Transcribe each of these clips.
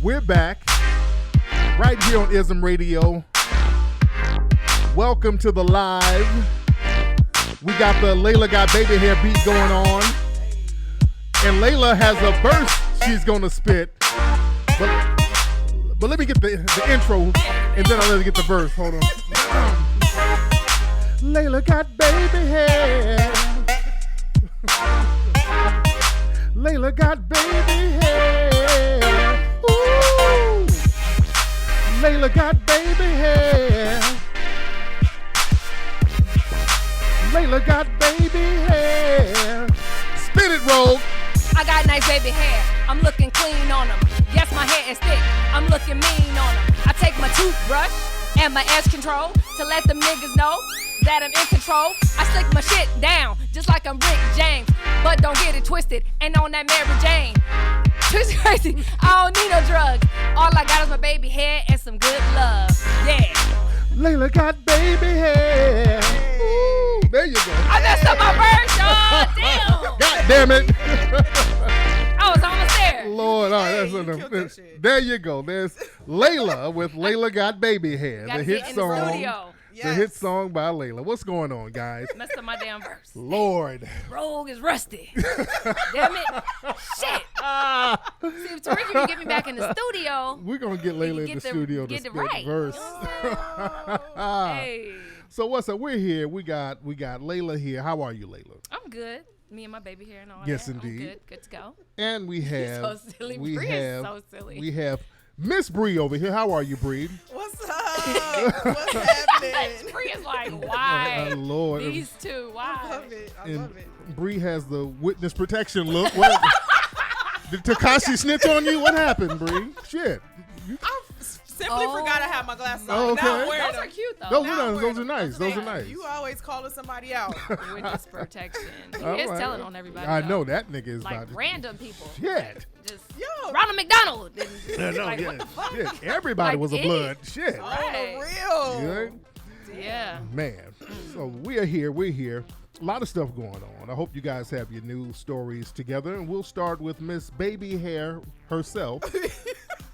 We're back right here on IZM Radio. Welcome to the live. We got the Layla Got Baby Hair beat going on. And Layla has a verse she's going to spit. But let me get the intro, and then I'll let her get the verse. Hold on. Layla got baby hair. Layla got baby hair. Ooh. Layla got baby hair. Layla got baby hair. Spin it, Rogue. I got nice baby hair. I'm looking clean on them. Yes, my hair is thick. I'm looking mean on them. I take my toothbrush and my edge control to let them niggas know that I'm in control. I slick my shit down just like I'm Rick James. But don't get it twisted. And on that Mary Jane. Too crazy. I don't need no drugs. All I got is my baby hair and some good love. Yeah. Layla got baby hair. Ooh, there you go. I messed up my verse, y'all. Damn. God damn it. I was almost there. Lord, all right, that's enough. There you go. There's Layla with Layla Got Baby Hair, the hit song. Yes. The hit song by Layla. What's going on, guys? Messed up my damn verse. Lord. Rogue is rusty. Damn it. Shit. See, if Tariq can get me back in the studio. We're going to get Layla in the studio to spit the verse. Hey. So what's up? We're here. We got Layla here. How are you, Layla? I'm good. Me and my baby hair and all yes, that. Indeed. I'm good. Good to go. And we have so silly. Bree is so silly. We have Miss Bree over here. How are you, Bree? What's up? What's happening? Bree is like, why? Lord. These two, why? I love it. I love it. Bree has the witness protection look. What, did Takashi snitch on you? What happened, Bree? Shit. I simply forgot I had my glasses on. Oh, okay. Now I'm wearing Those them. are cute, though. Those are nice. Those are nice. You always calling somebody out. Witness protection. He All is right. telling on everybody. I though. know that nigga is Like about to. random people. Shit. Just Yo. Ronald McDonald. What the fuck? Shit. Everybody Like was a idiots. blood. Shit. Right. On the real. Yeah. Man. So we're here. We're here. A lot of stuff going on. I hope you guys have your news stories together. And we'll start with Miss Baby Hair herself.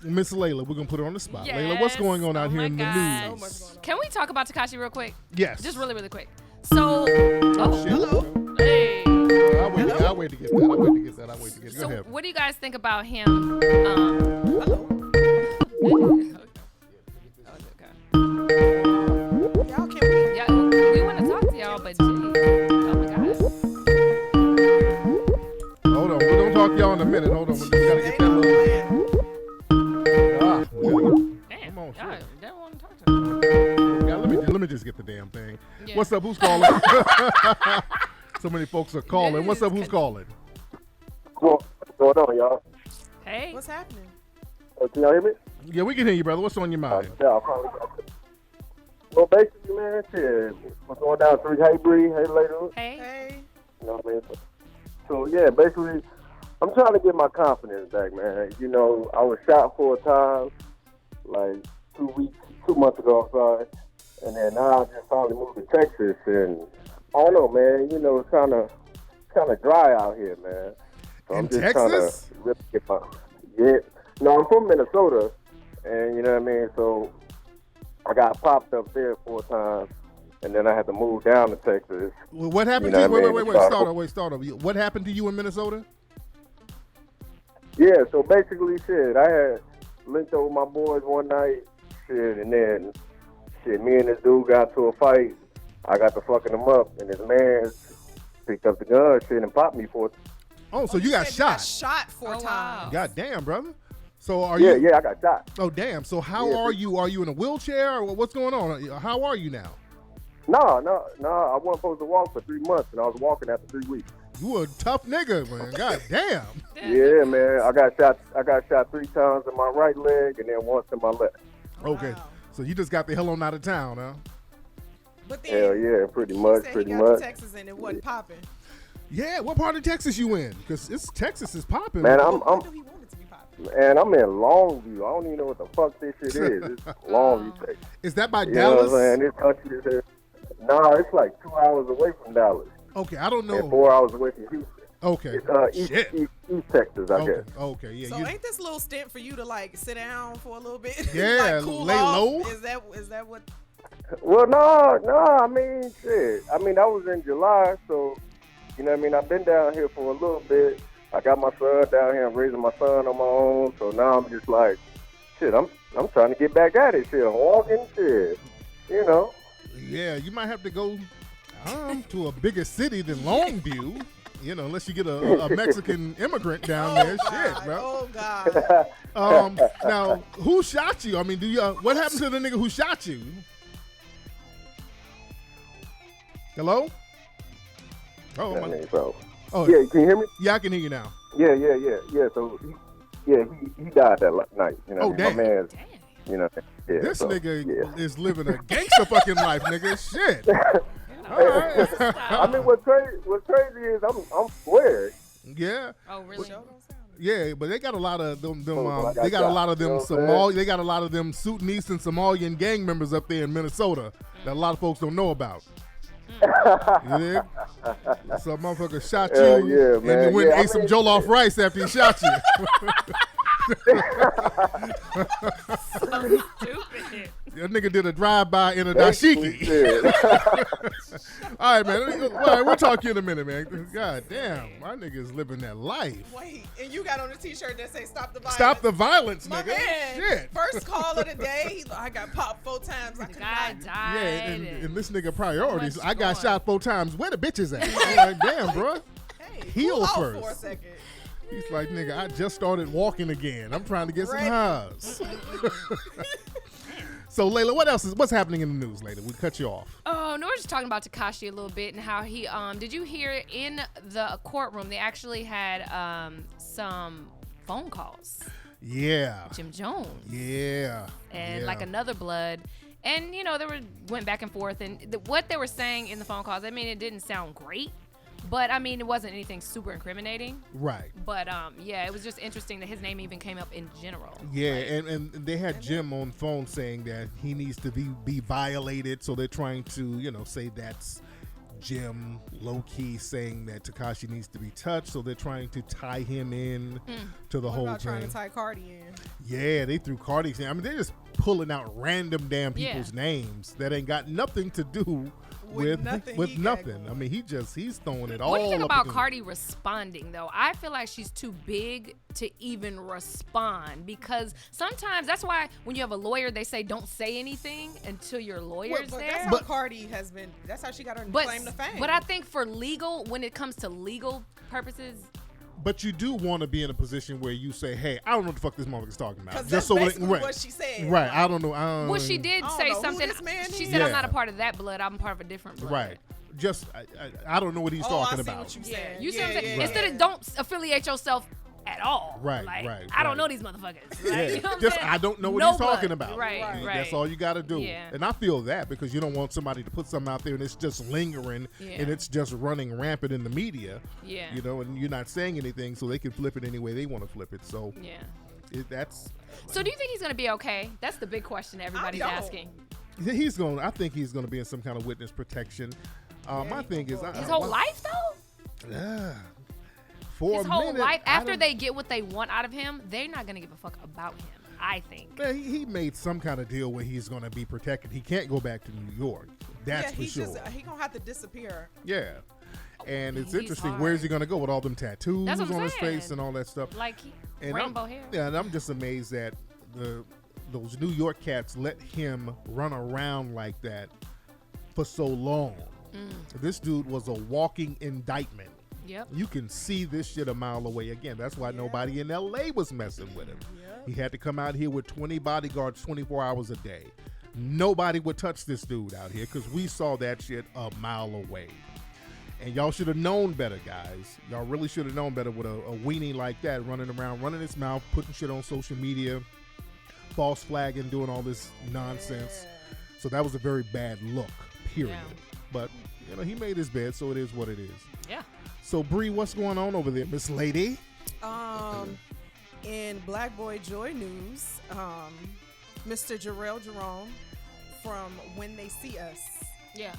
Miss Layla, we're going to put her on the spot. Yes. Layla, what's going on out here in the God. news? So much going on. Can we talk about Takashi real quick? Yes. Just really, really quick. So, Shit. Hello. hey. I'll wait to get that. Go So, ahead. what do you guys think about him? Hello. Y'all can we? Yeah, we want to talk to y'all, but geez, oh my God. Hold on. We're going to talk to y'all in a minute. Hold on. We just got to get that little... Damn, Come on, y'all shit. don't want to talk to me. Yeah, let me just get the damn thing. Yeah. What's up? Who's calling? So many folks are calling. What's up? Who's calling? What's going on, y'all? Hey. What's happening? Can y'all hear me? Yeah, we can hear you, brother. What's on your mind? Yeah, I'll probably. Well, basically, man, shit. What's going down? Hey, Bree. Hey, later. Hey. Hey. You know what I mean? So, yeah, basically, I'm trying to get my confidence back, man. You know, I was shot 4 times, like 2 months ago, I'm sorry. And then now I just finally moved to Texas, and I don't know, man. You know, it's kind of dry out here, man. So In I'm just Texas? trying to really get my No, I'm from Minnesota, and you know what I mean. So I got popped up there 4 times, and then I had to move down to Texas. Well, what happened You know to you? what I mean? Wait, start over. What happened to you in Minnesota? Yeah, so basically, shit, I had linked over my boys one night, shit, and then, shit, me and this dude got into a fight. I got to fucking him up, and his man picked up the gun, shit, and popped me for. Oh, so you got said shot. Got shot 4 Oh, times. wow. God damn, brother. So are Yeah, you? yeah, I got shot. Oh, damn. So how Yeah. are you? Are you in a wheelchair or what's going on? How are you now? No, I wasn't supposed to walk for 3 months, and I was walking after 3 weeks. You a tough nigga, man. God damn. Yeah, man, I got shot 3 times in my right leg, and then once in my left. Okay. Wow. So you just got the hell on out of town, huh? But then Hell yeah, pretty he much, said pretty he got much. to Texas and it wasn't popping. Yeah. What part of Texas you in? Because Texas is popping. Man, Why do he want it to be popping? Man, I'm in Longview. I don't even know what the fuck this shit is. It's Longview, Texas. Is that by You know what I'm Dallas? saying? This country is. No, it's like 2 hours away from Dallas Okay, I don't and know. 4 hours away from Houston. Okay. East Shit. East Texas, I guess. Okay. Yeah. So you- ain't this a little stint for you to like sit down for a little bit? Yeah, like cool lay off? low. Is that what? Well, no. I mean, shit. I mean, that was in July, so you know what I mean. I've been down here for a little bit. I got my son down here. I'm raising my son on my own. So now I'm just like, shit. I'm trying to get back at it. Shit, I'm walking. Shit, you know. Yeah, you might have to go to a bigger city than Longview. You know, unless you get a Mexican immigrant down there. Shit, bro. Oh God. Now, who shot you? I mean, what happened to the nigga who shot you? Hello? Oh, I my. mean, so. Oh, Yeah, can you hear me? yeah, I can hear you now. Yeah. So, he died that night. You know, Oh, what I mean? My damn. man, you know, yeah, This so, nigga yeah. is living a gangster fucking life, nigga. Shit. All right. I mean, what's crazy is I'm squared. Yeah. Oh, really? Yeah, but they got a lot of them. I got They got a shot, lot of them you know what I'm saying? They got a lot of them Sudanese and Somalian gang members up there in Minnesota that a lot of folks don't know about. You dig? Some motherfucker shot you Yeah, yeah, and man. then went and Yeah, ate some jollof rice after he shot you. Stupid. That nigga did a drive-by in a dashiki. All right, man. All right, we'll talk to you in a minute, man. God damn, my nigga's living that life. Wait, and you got on a T-shirt that say "Stop the Violence." Stop the violence, My nigga. man. Shit. First call of the day. I got popped 4 times. I The could guy not. died. Yeah, and this nigga priorities. much I got going. shot 4 times. Where the bitches at? I'm like, damn, bro. Hey, Heal cool off first. for a second. He's like, nigga, I just started walking again. I'm trying to get some Right. highs. So, Layla, what's happening in the news, Layla? We cut you off. Oh, no, we're just talking about Takashi a little bit and how he, did you hear in the courtroom, they actually had some phone calls. Yeah. Jim Jones. Yeah. And yeah. like another blood. And, you know, went back and forth. And what they were saying in the phone calls, I mean, it didn't sound great. But, I mean, it wasn't anything super incriminating. Right. But, yeah, it was just interesting that his name even came up in general. Yeah, and they had Jim on phone saying that he needs to be violated. So they're trying to, you know, say that's Jim low-key saying that Takashi needs to be touched. So they're trying to tie him in to the What whole about trying thing. to tie Cardi in? Yeah, they threw Cardi's in. I mean, they're just pulling out random damn Yeah. people's names that ain't got nothing to do with nothing with he got nothing. going. I mean, he's throwing it all. What do you think up about against- Cardi responding, though? I feel like she's too big to even respond because sometimes that's why when you have a lawyer, they say don't say anything until your lawyer's But there. that's how Cardi has been. That's how she got her claim to fame. But I think for legal, when it comes to legal purposes, But you do want to be in a position where you say, "Hey, I don't know what the fuck this motherfucker's talking about." because that's basically what she said. Right. I don't know. well, she did I don't say know who something. this man She is. said, "I'm Yeah. not a part of that blood. I'm part of a different blood." Right. Just I don't know what he's Oh, talking I see about. what you Yeah, said. you see what I'm saying? Yeah, Instead yeah. of don't affiliate yourself at all. Right, Like, right, I don't right. know these motherfuckers. Yeah, Like, you know what I'm just saying? I don't know what No he's talking blood. about. Right, Right. right. That's all you got to do. Yeah. And I feel that because you don't want somebody to put something out there and it's just lingering Yeah. and it's just running rampant in the media. Yeah. You know, and you're not saying anything, so they can flip it any way they want to flip it. So Yeah. that's So do you think he's gonna be okay? That's the big question everybody's don't. asking. he's going. I think he's going to be in some kind of witness protection. My thing is, His whole life though? for His a whole minute, life. I After don't- they get what they want out of him, they're not gonna give a fuck about him. I think. Man, he made some kind of deal where he's going to be protected. He can't go back to New York. That's Yeah, for he's sure. just he gonna have to disappear. Yeah. And it's He's interesting. hard. Where's he going to go with all them tattoos That's what I'm on his saying. face and all that stuff? Like And rainbow I'm, hair. Yeah, and I'm just amazed that those New York cats let him run around like that for so long. This dude was a walking indictment. Yep. You can see this shit a mile away. Again, that's why nobody in L.A. was messing with him. He had to come out here with 20 bodyguards 24 hours a day. Nobody would touch this dude out here because we saw that shit a mile away. And y'all should have known better, guys. Y'all really should have known better with a weenie like that running around, running his mouth, putting shit on social media, false flagging, doing all this nonsense. So that was a very bad look, period. Yeah. But, you know, he made his bed, so it is what it is. Yeah. So, Bree, what's going on over there, Miss Lady? In Black Boy Joy news, Mr. Jarrell Jerome from When They See Us, Yeah.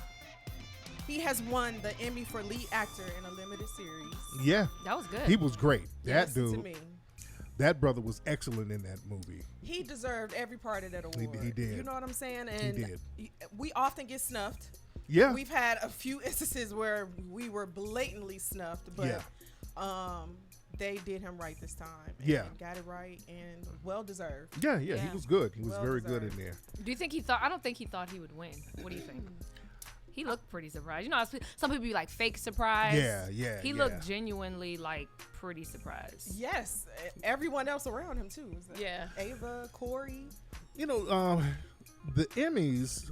He has won the Emmy for lead actor in a limited series. Yeah. That was good. He was great. That dude. To me. That brother was excellent in that movie. He deserved every part of that award. He did. You know what I'm saying? And he did. We often get snuffed. Yeah. We've had a few instances where we were blatantly snuffed, but they did him right this time. And got it right and well deserved. Yeah, he was good. He was very good in there. Do you think he thought? I don't think he thought he would win. What do you think? He looked pretty surprised. You know, some people be like fake surprised. Yeah. He looked genuinely like pretty surprised. Yes, everyone else around him too. Yeah, Ava, Corey. You know, the Emmys.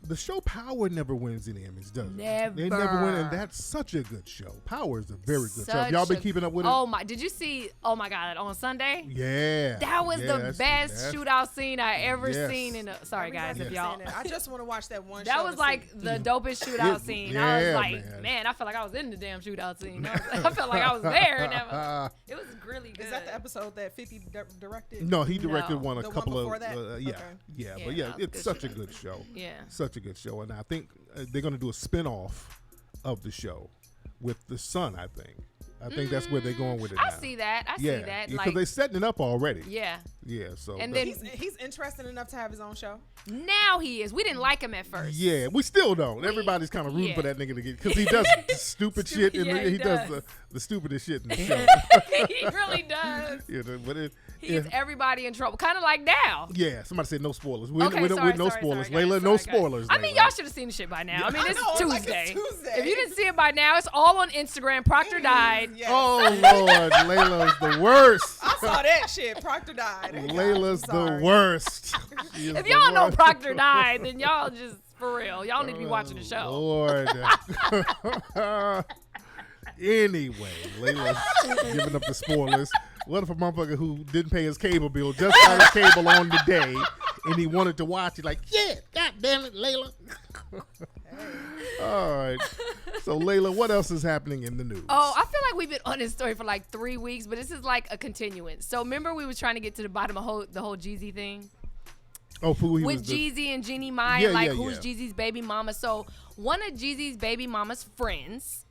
The show Power never wins any Emmys, does it? Never. They never win, and that's such a good show. Power is a very good show. Have y'all been keeping up with it? Oh my! Did you see? Oh my God! On Sunday. Yeah. That was the best shootout scene I ever seen in a. Sorry guys, if y'all. I just want to watch that one. That was like the dopest shootout scene. Yeah, I was like, man, I felt like I was in the damn shootout scene. I felt like I was there. It was really good. Is that the episode that 50 directed? No, he directed one a the couple one before of. That? But it's such a good show. Yeah. Such a good show, and I think they're going to do a spin-off of the show with the son. I think that's where they're going with it now. I see that. I see that. Because they're setting it up already. Yeah. Yeah. So and then he's interested enough to have his own show. Now he is. We didn't like him at first. Yeah, we still don't. Everybody's kind of rooting for that nigga to get because he does stupid shit. He does the stupidest shit in the show. He really does. He gets everybody in trouble, kind of like now. Yeah, somebody said no spoilers. No spoilers. Sorry, Layla, no spoilers. I mean, y'all should have seen the shit by now. I mean, it's Tuesday. Like it's Tuesday. If you didn't see it by now, it's all on Instagram. Proctor died. Yes. Oh, Lord. Layla's the worst. I saw that shit. Proctor died. Layla's the worst. If y'all know Proctor died, then y'all just, for real, y'all need to be watching the show. Lord. Anyway, Layla's giving up the spoilers. What if a motherfucker who didn't pay his cable bill just got his cable on today and he wanted to watch it? Like, yeah, God damn it, Layla. All right. So, Layla, what else is happening in the news? Oh, I feel like we've been on this story for like 3 weeks, but this is like a continuance. So, remember we was trying to get to the bottom of the whole Jeezy thing? Oh, with Jeezy and Jeannie Mai, who's Jeezy's baby mama. So, one of Jeezy's baby mama's friends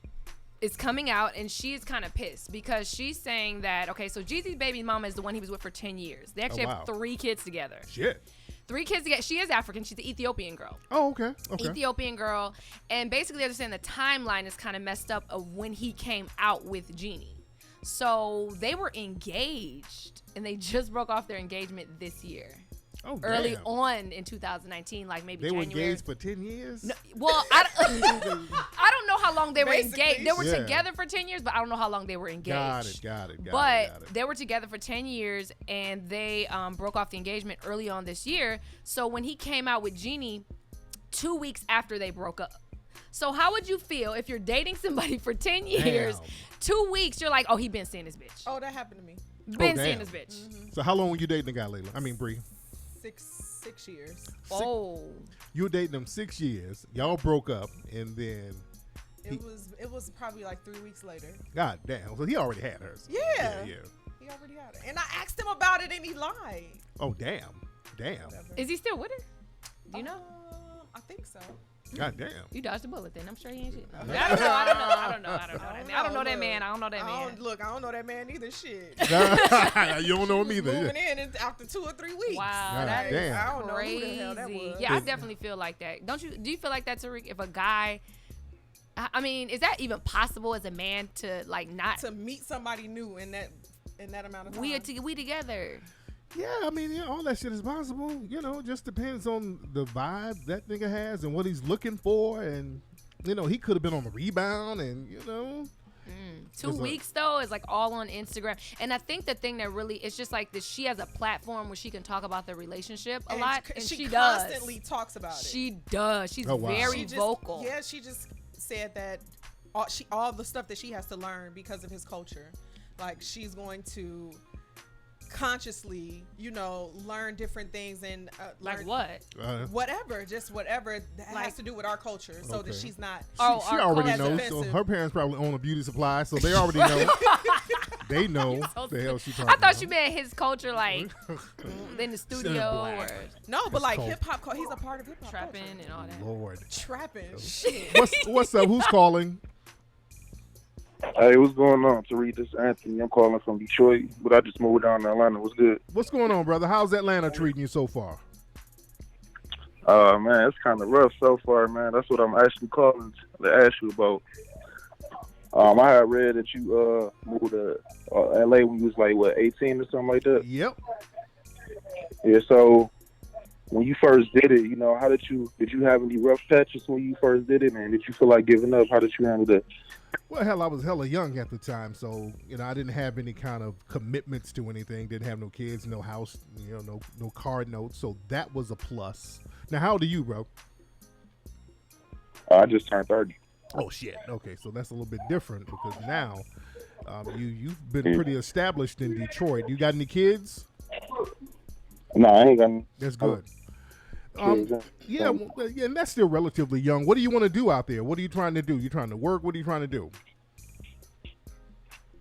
is coming out, and she is kind of pissed because she's saying that, okay, so Jeezy's baby mama is the one he was with for 10 years. They actually have 3 kids together. Shit. 3 kids together. She is African. She's an Ethiopian girl. Oh, okay. Ethiopian girl. And basically, they're saying the timeline is kind of messed up of when he came out with Jeannie. So they were engaged, and they just broke off their engagement this year. Oh, early on in 2019, like maybe January. They were engaged for 10 years? No, well, I don't know how long they were engaged. They were Yeah. together for 10 years, but I don't know how long they were engaged. Got it. But they were together for 10 years, and they broke off the engagement early on this year. So when he came out with Jeannie 2 weeks after they broke up. So how would you feel if you're dating somebody for 10 years, Damn. 2 weeks, you're like, oh, he been seeing this bitch. Oh, that happened to me. Been seeing this bitch. Mm-hmm. So how long were you dating the guy, Layla? I mean, Bree. 6 years. Oh. You were dating him 6 years. Y'all broke up, and then It was probably like 3 weeks later. God damn. So he already had hers. Yeah. He already had it. And I asked him about it, and he lied. Oh, damn. Is he still with her? Do you know? I think so. God damn. You dodged a bullet then. I'm sure he ain't shit. I don't know that man. I don't know that man. I don't know that man either. Shit. You don't know him either. Moving in after 2 or 3 weeks. Wow, that is damn. I don't know who the hell that was. Yeah, I definitely feel like that. Don't you? Do you feel like that, Tariq? If a guy, I mean, is that even possible as a man to like not to meet somebody new in that amount of time? We together. Yeah, I mean, all that shit is possible. You know, just depends on the vibe that nigga has and what he's looking for. And, you know, he could have been on the rebound and, you know. 2 weeks, though, is like all on Instagram. And I think the thing that really, it's just like that she has a platform where she can talk about the relationship a lot. And she constantly talks about it. She does. She's very vocal. Yeah, she just said that all the stuff that she has to learn because of his culture. Like, she's going to consciously, you know, learn different things and like what? Whatever that has to do with our culture, so that she's not. She already knows. So her parents probably own a beauty supply, so they already know. they know So the hell she talking I thought about. you meant his culture, like in the studio or No, but like cold. hip hop, he's a part of hip hop. trapping and all that. Lord. Trapping. Shit. What's up? Who's calling? Hey, what's going on? Tariq, this is Anthony. I'm calling from Detroit, but I just moved down to Atlanta. What's good? What's going on, brother? How's Atlanta treating you so far? Man, it's kind of rough so far, man. That's what I'm actually calling to ask you about. I had read that you moved to LA when you was like, what, 18 or something like that? Yep. Yeah, so when you first did it, you know, did you have any rough patches when you first did it, man? Did you feel like giving up? How did you handle that? Well, hell, I was hella young at the time, so I didn't have any kind of commitments to anything. Didn't have no kids, no house, no car notes. So that was a plus. Now, how old are you, bro? I just turned 30. Oh shit. Okay, so that's a little bit different because now you've been pretty established in Detroit. You got any kids? No, I ain't got any. That's good. kids. Yeah, and that's still relatively young. What do you want to do out there? What are you trying to do? You trying to work? What are you trying to do?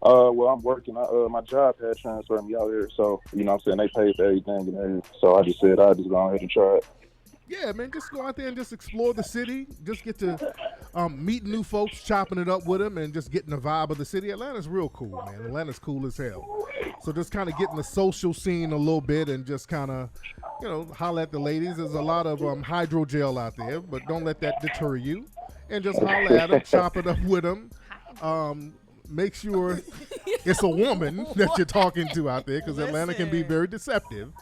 Well, I'm working. My job had transferred me out here, so you know what I'm saying, they pay for everything and everything. So I just said I'd just go ahead and try it. Yeah, man, just go out there and just explore the city. Just get to meet new folks, chopping it up with them, and just getting the vibe of the city. Atlanta's real cool, man. Atlanta's cool as hell. So just kind of getting the social scene a little bit and just kind of, holler at the ladies. There's a lot of hydrogel out there, but don't let that deter you. And just holler at them, chop it up with them. Make sure it's a woman that you're talking to out there, because Atlanta can be very deceptive.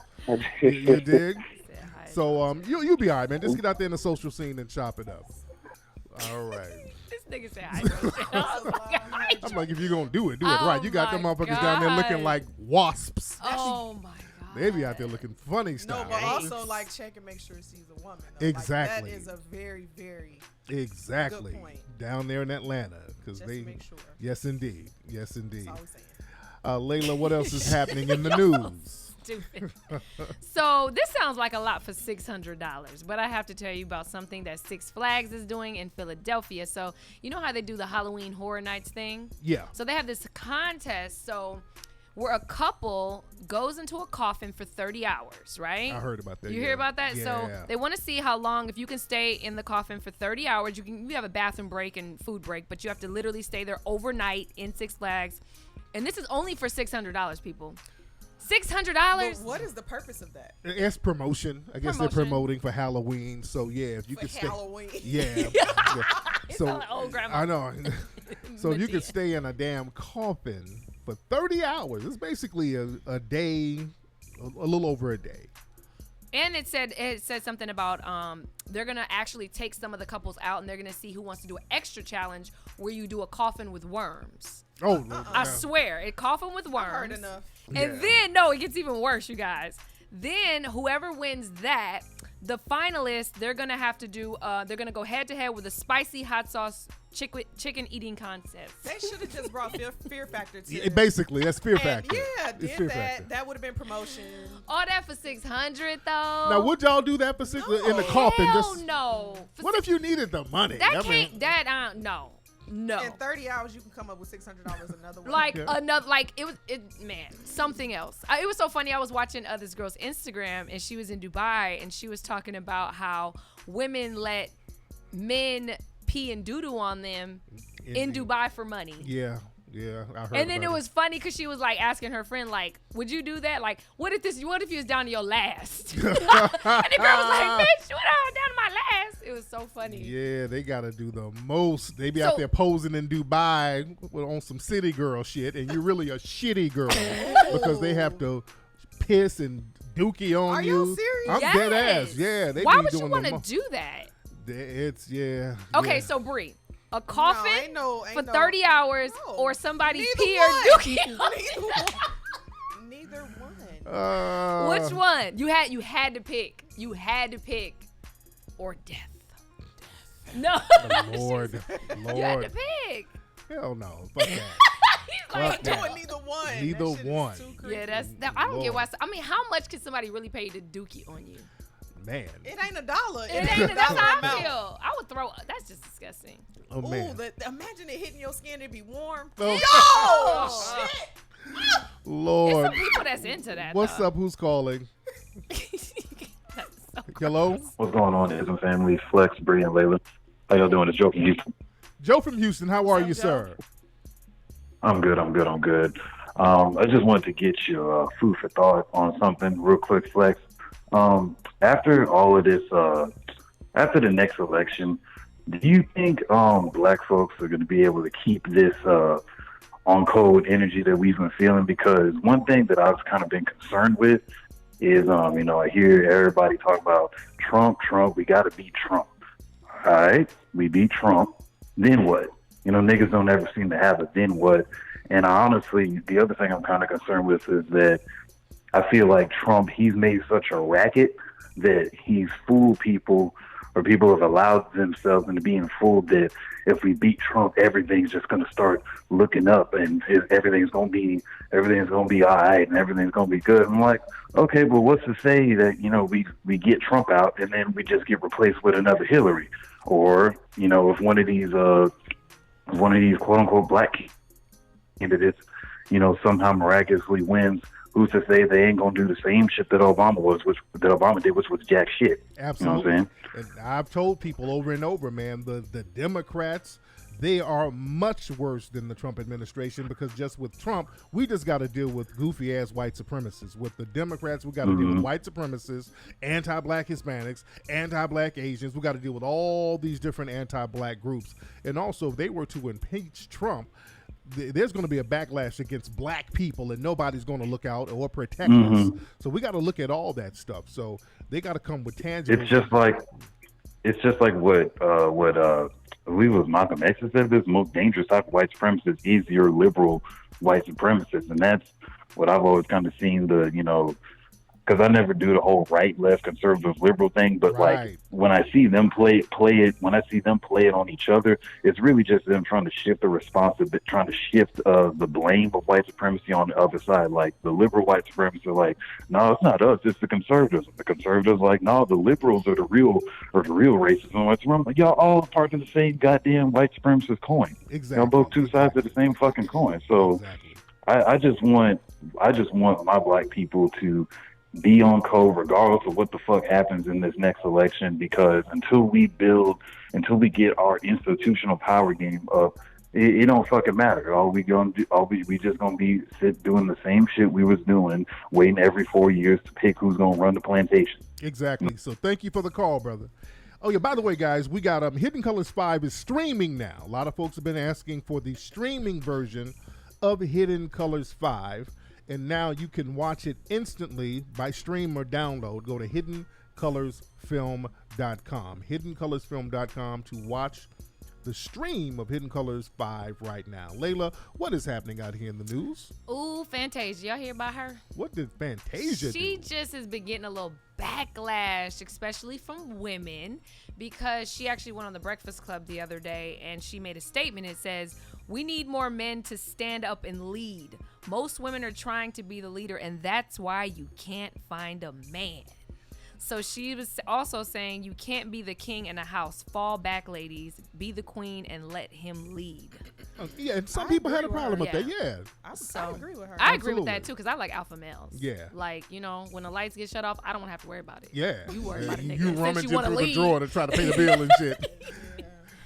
You dig? So you'll be all right, man. Just get out there in the social scene and chop it up. All right. This nigga said hydrogel. I'm like, if you're going to do it right. You got them motherfuckers down there looking like wasps. Oh, my God. They be out there looking funny style. No, but also like check and make sure she's a woman. Though. Exactly. Like, that is a very, very Exactly. good point. Down there in Atlanta. Just to make sure. Yes, indeed. Yes, indeed. That's all we're saying. Layla, what else is happening in the news? Stupid. So this sounds like a lot for $600, but I have to tell you about something that Six Flags is doing in Philadelphia. So you know how they do the Halloween Horror Nights thing? Yeah. So they have this contest. So where a couple goes into a coffin for 30 hours, right? I heard about that. You hear about that? Yeah. So they want to see how long, if you can stay in the coffin for 30 hours, you have a bathroom break and food break, but you have to literally stay there overnight in Six Flags. And this is only for $600, people. $600. But what is the purpose of that? It's promotion. I guess they're promoting for Halloween. So yeah, if you could stay. Halloween. Yeah. It's So like old grandma. I know. So you could stay in a damn coffin for 30 hours. It's basically a day, a little over a day. And it said something about they're gonna actually take some of the couples out and they're gonna see who wants to do an extra challenge where you do a coffin with worms. Oh, I swear, a coffin with worms. I've heard enough. And then no, it gets even worse, you guys. Then whoever wins that, the finalists, they're gonna have to do. They're gonna go head to head with a spicy hot sauce chicken eating contest. They should have just brought Fear Factor to Basically, that's Fear and Factor. yeah, It's did Fear that. Factor. That would have been promotion. All that for $600 though. Now, would y'all do that in the coffin? Hell no. What if you needed the money? That can't. No. No. In 30 hours, you can come up with $600 another way. Like another, like man, something else. It was so funny. I was watching this girl's Instagram, and she was in Dubai, and she was talking about how women let men pee and doo-doo on them in Dubai for money. Yeah, I heard. And then it was funny because she was like asking her friend, like, would you do that? Like, what if you was down to your last? And the girl was like, bitch, what am down to my last? It was so funny. Yeah, they gotta do the most. They be out there posing in Dubai on some city girl shit, and you're really a shitty girl because they have to piss and dookie on Are you. you serious? I'm dead ass. Yeah, they Why be would you doing want to do that? It's Okay, yeah. so Bree, a coffin ain't no- for 30 hours or somebody Neither pee or one. dookie on Neither you. one. Neither one. Which one? You had to pick. You had to pick, or death. No. Lord. You had to pick. Hell no. Fuck that. He's like, Fuck that. Doing neither one. Neither That shit is one. too crazy. yeah, I don't get why. I mean, how much could somebody really pay to dookie on you? Man. It ain't $1. It ain't. That's $1 how I amount. feel. I would throw. That's just disgusting. Oh Ooh, man. imagine it hitting your skin. It'd be warm. Oh. Yo, shit. Lord. There's some people that's into that. What's though. up? Who's calling? That's so Hello? What's going on, IZM family? Flex, Bree, and Layla. How y'all doing? It's Joe from Houston. Joe from Houston. How are you, Joe? sir? I'm good. I just wanted to get your food for thought on something real quick, Flex. After all of this, after the next election, do you think black folks are going to be able to keep this on code energy that we've been feeling? Because one thing that I've kind of been concerned with is, I hear everybody talk about Trump, we got to beat Trump. All right, we beat Trump. Then what? Niggas don't ever seem to have a then what. And honestly, the other thing I'm kind of concerned with is that I feel like Trump, he's made such a racket that he's fooled people, or people have allowed themselves into being fooled that if we beat Trump, everything's just going to start looking up and everything's going to be all right and everything's going to be good. I'm like, okay, but what's to say that, we get Trump out and then we just get replaced with another Hillary? Or, if one of these quote unquote black candidates, somehow miraculously wins, who's to say they ain't gonna do the same shit that Obama did, which was jack shit. Absolutely. You know what I'm saying? And I've told people over and over, man, the Democrats, they are much worse than the Trump administration, because just with Trump, we just got to deal with goofy ass white supremacists. With the Democrats, we got to deal with white supremacists, anti-black Hispanics, anti-black Asians. We got to deal with all these different anti-black groups. And also, if they were to impeach Trump, there's going to be a backlash against black people, and nobody's going to look out or protect us. So we got to look at all that stuff. So they got to come with tangible. It's just like what I believe it was Malcolm X that said, this most dangerous type of white supremacist is your liberal white supremacist. And that's what I've always kind of seen because I never do the whole right, left, conservative, liberal thing. But like when I see them play it on each other, it's really just them trying to shift the responsibility, trying to shift the blame of white supremacy on the other side. Like the liberal white supremacists are like, no, it's not us, it's the conservatives. The conservatives are like, no, the liberals are the real racists and white supremacists. Like, y'all all part of the same goddamn white supremacist coin. Exactly. Y'all both two sides of the same fucking coin. So Exactly. I just want my black people to be on code regardless of what the fuck happens in this next election, because until we get our institutional power game up, it don't fucking matter. We just gonna be doing the same shit we was doing, waiting every 4 years to pick who's gonna run the plantation. Exactly. So thank you for the call, brother. Oh yeah, by the way, guys, we got Hidden Colors 5 is streaming now. A lot of folks have been asking for the streaming version of Hidden Colors 5. And now you can watch it instantly by stream or download. Go to hiddencolorsfilm.com. Hiddencolorsfilm.com to watch the stream of Hidden Colors 5 right now. Layla, what is happening out here in the news? Ooh, Fantasia. Y'all hear about her? What did Fantasia She do? just has been getting a little backlash, especially from women, because she actually went on the Breakfast Club the other day and she made a statement. It says, "We need more men to stand up and lead. Most women are trying to be the leader, and that's why you can't find a man." So she was also saying, you can't be the king in a house. Fall back, ladies. Be the queen and let him lead. Yeah, and some people had a problem with her. that. Yeah. I agree with her. I agree with Absolutely. that too, because I like alpha males. Yeah. Like, when the lights get shut off, I don't want to have to worry about it. Yeah. You worry about it, nigga. You Since rummaging you wanna through the lead. drawer to try to pay the bill and shit.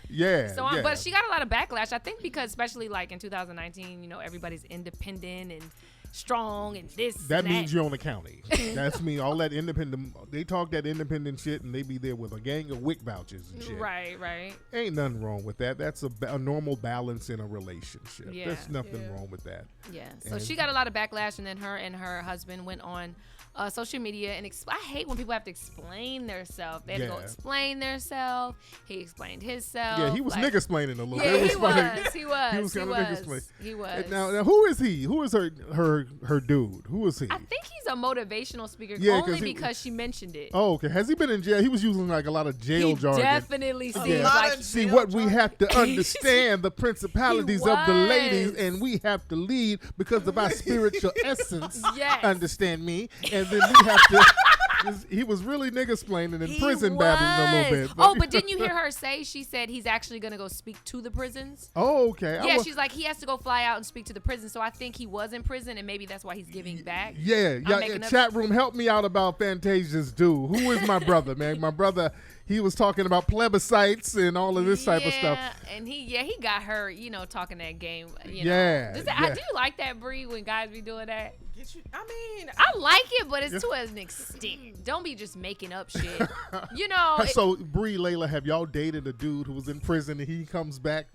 Yeah. So, yeah. but she got a lot of backlash. I think because especially like in 2019, everybody's independent and strong and this. That and means you own a county. That's me. All that independent. They talk that independent shit, and they be there with a gang of WIC vouchers and shit. Right. Ain't nothing wrong with that. That's a normal balance in a relationship. Yeah. There's nothing wrong with that. Yeah. So And- she got a lot of backlash, and then her and her husband went on social media and I hate when people have to explain themselves. They had to go Yeah. explain themselves. He explained himself. Yeah, he was like, nigga-splaining a little Yeah, bit. It he funny. was. He was. He was kind of nigga-splaining. He was. Now, who is he? Who is her dude? Who is he? I think he's a motivational speaker, Yeah, only 'cause he- because she mentioned it. Oh, okay. Has he been in jail? He was using like a lot of jail He jargon. definitely seems Yeah. like See, what we have to understand the principalities of the ladies, was. and we have to lead because of our spiritual essence. Yes. Understand me? And then we have to He was really nigga-splaining in He prison, babbling a little bit. Oh, but didn't you hear her say? She said he's actually going to go speak to the prisons. Oh, okay. Yeah, she's like, he has to go fly out and speak to the prison. So I think he was in prison, and maybe that's why he's giving back. Yeah. Chat room, help me out about Fantasia's dude. Who is my brother, man? My brother, he was talking about plebiscites and all of this type of stuff. And he got her, talking that game. I do like that, Bree, when guys be doing that. I like it, but it's to an extent. Don't be just making up shit. So, Bree, Layla, have y'all dated a dude who was in prison and he comes back?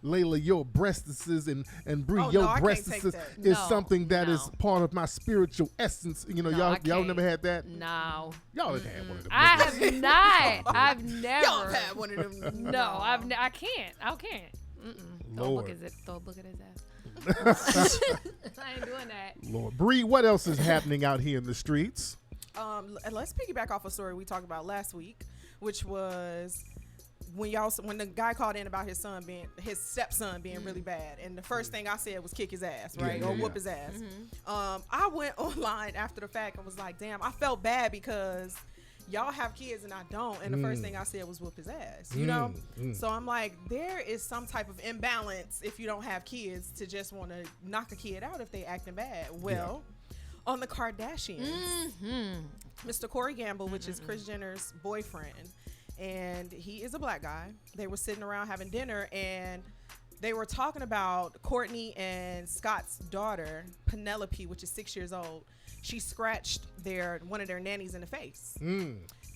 Layla, your breastises and Bree, your breastises is something that is part of my spiritual essence. Y'all never had that? No. Y'all have had one of them. I have not. I've never. Y'all had one of them. No, I can't. Don't look at his ass. I ain't doing that. Lord. Bree, what else is happening out here in the streets? Let's piggyback off a story we talked about last week, which was when the guy called in about his stepson being really bad, and the first thing I said was kick his ass, right, or whoop his ass. I went online after the fact and was like, damn, I felt bad because y'all have kids and I don't, and the first thing I said was whoop his ass, So I'm like, there is some type of imbalance if you don't have kids to just want to knock a kid out if they acting bad. Well, on the Kardashians, Mr. Corey Gamble, which is Kris Jenner's boyfriend, and he is a black guy. They were sitting around having dinner and they were talking about Courtney and Scott's daughter, Penelope, which is 6 years old. She scratched one of their nannies in the face.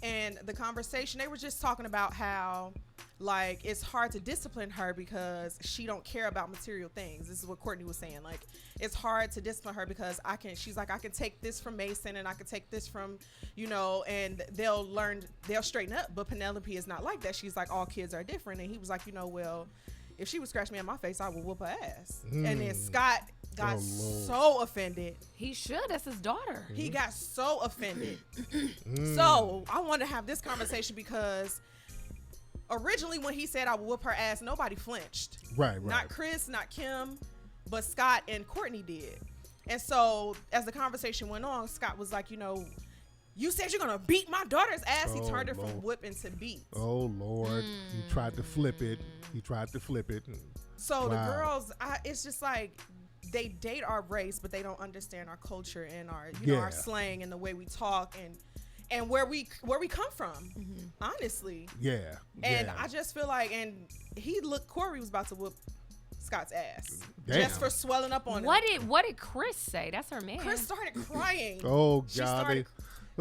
And the conversation, they were just talking about how, like, it's hard to discipline her because she don't care about material things. This is what Courtney was saying. Like, it's hard to discipline her because she's like, I can take this from Mason and I can take this from, and they'll straighten up. But Penelope is not like that. She's like, all kids are different. And he was like, well, if she would scratch me in my face, I would whoop her ass. And then Scott got so offended. He should. That's his daughter. He got so offended. So I want to have this conversation because originally when he said I would whoop her ass, nobody flinched. Right. Not Chris, not Kim, but Scott and Courtney did. And so as the conversation went on, Scott was like, you said you're going to beat my daughter's ass. He turned her from whipping to beat. Oh, Lord. He tried to flip it. So the girls, it's just like they date our race, but they don't understand our culture and our, our slang and the way we talk and where we come from, honestly. Yeah. And I just feel like, and Corey was about to whoop Scott's ass. Damn. Just for swelling up on him. What did Chris say? That's her man. Chris started crying. Oh, God.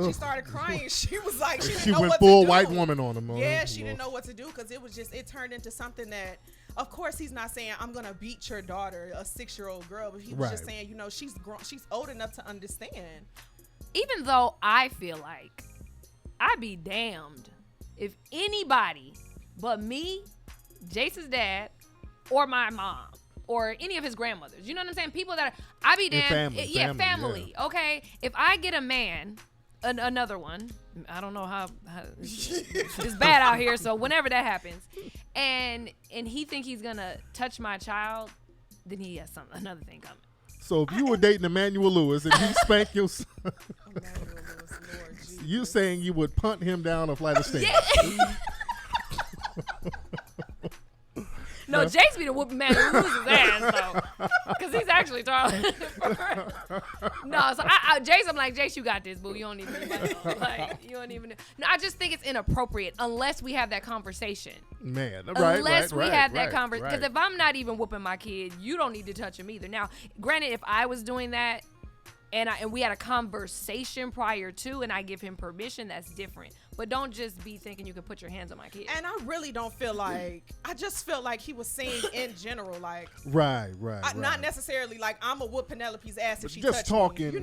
She started crying. She was like, she didn't know what to do. She went full white woman on him. Yeah, she didn't know what to do because it turned into something that, of course, he's not saying, I'm going to beat your daughter, a 6-year-old girl, but he was just saying, she's grown, she's old enough to understand. Even though I feel like I'd be damned if anybody but me, Jason's dad, or my mom, or any of his grandmothers, you know what I'm saying? People that I'd be damned. Family. Okay. If I get a man, another one, I don't know how it's bad out here, so whenever that happens, and he think he's gonna touch my child, then he has another thing coming. So if you were dating Emmanuel Lewis and he spanked your son, you saying you would punt him down a flight of stairs? Yeah. No, Jace be the whooping man who loses his ass though, because he's actually trying. No, so Jace, I'm like, Jace, you got this, boo. You don't even you don't even. No, I just think it's inappropriate unless we have that conversation. Man, unless we have that conversation, because if I'm not even whooping my kid, you don't need to touch him either. Now, granted, if I was doing that, and we had a conversation prior to, and I give him permission, that's different. But don't just be thinking you can put your hands on my kid. And I really don't feel like, I just feel like he was saying in general, like. Right. Not necessarily like I'm going to whoop Penelope's ass if she just touched talking, me,